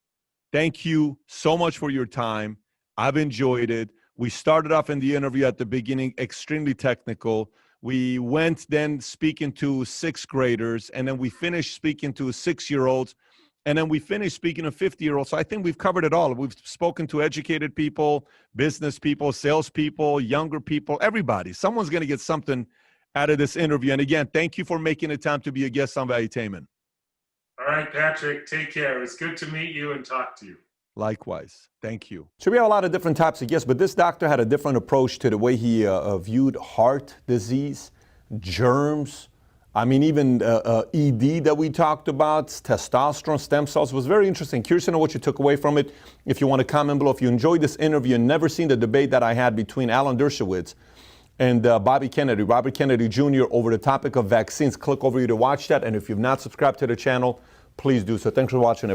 thank you so much for your time. I've enjoyed it. We started off in the interview at the beginning extremely technical. We went then speaking to sixth graders, and then we finished speaking to 6-year-olds, and then we finished speaking to 50-year-olds. So I think we've covered it all. We've spoken to educated people, business people, salespeople, younger people, everybody. Someone's going to get something out of this interview. And again, thank you for making the time to be a guest on Valuetainment. All right, Patrick, take care. It was good to meet you and talk to you. Likewise. Thank you. So we have a lot of different types of guests, but this doctor had a different approach to the way he viewed heart disease, germs, I mean, even ED that we talked about, testosterone, stem cells. Was very interesting. Curious to know what you took away from it. If you want to comment below, if you enjoyed this interview and never seen the debate that I had between Alan Dershowitz and Robert Kennedy Jr. over the topic of vaccines, click over here to watch that. And if you've not subscribed to the channel, please do so. Thanks for watching, everyone.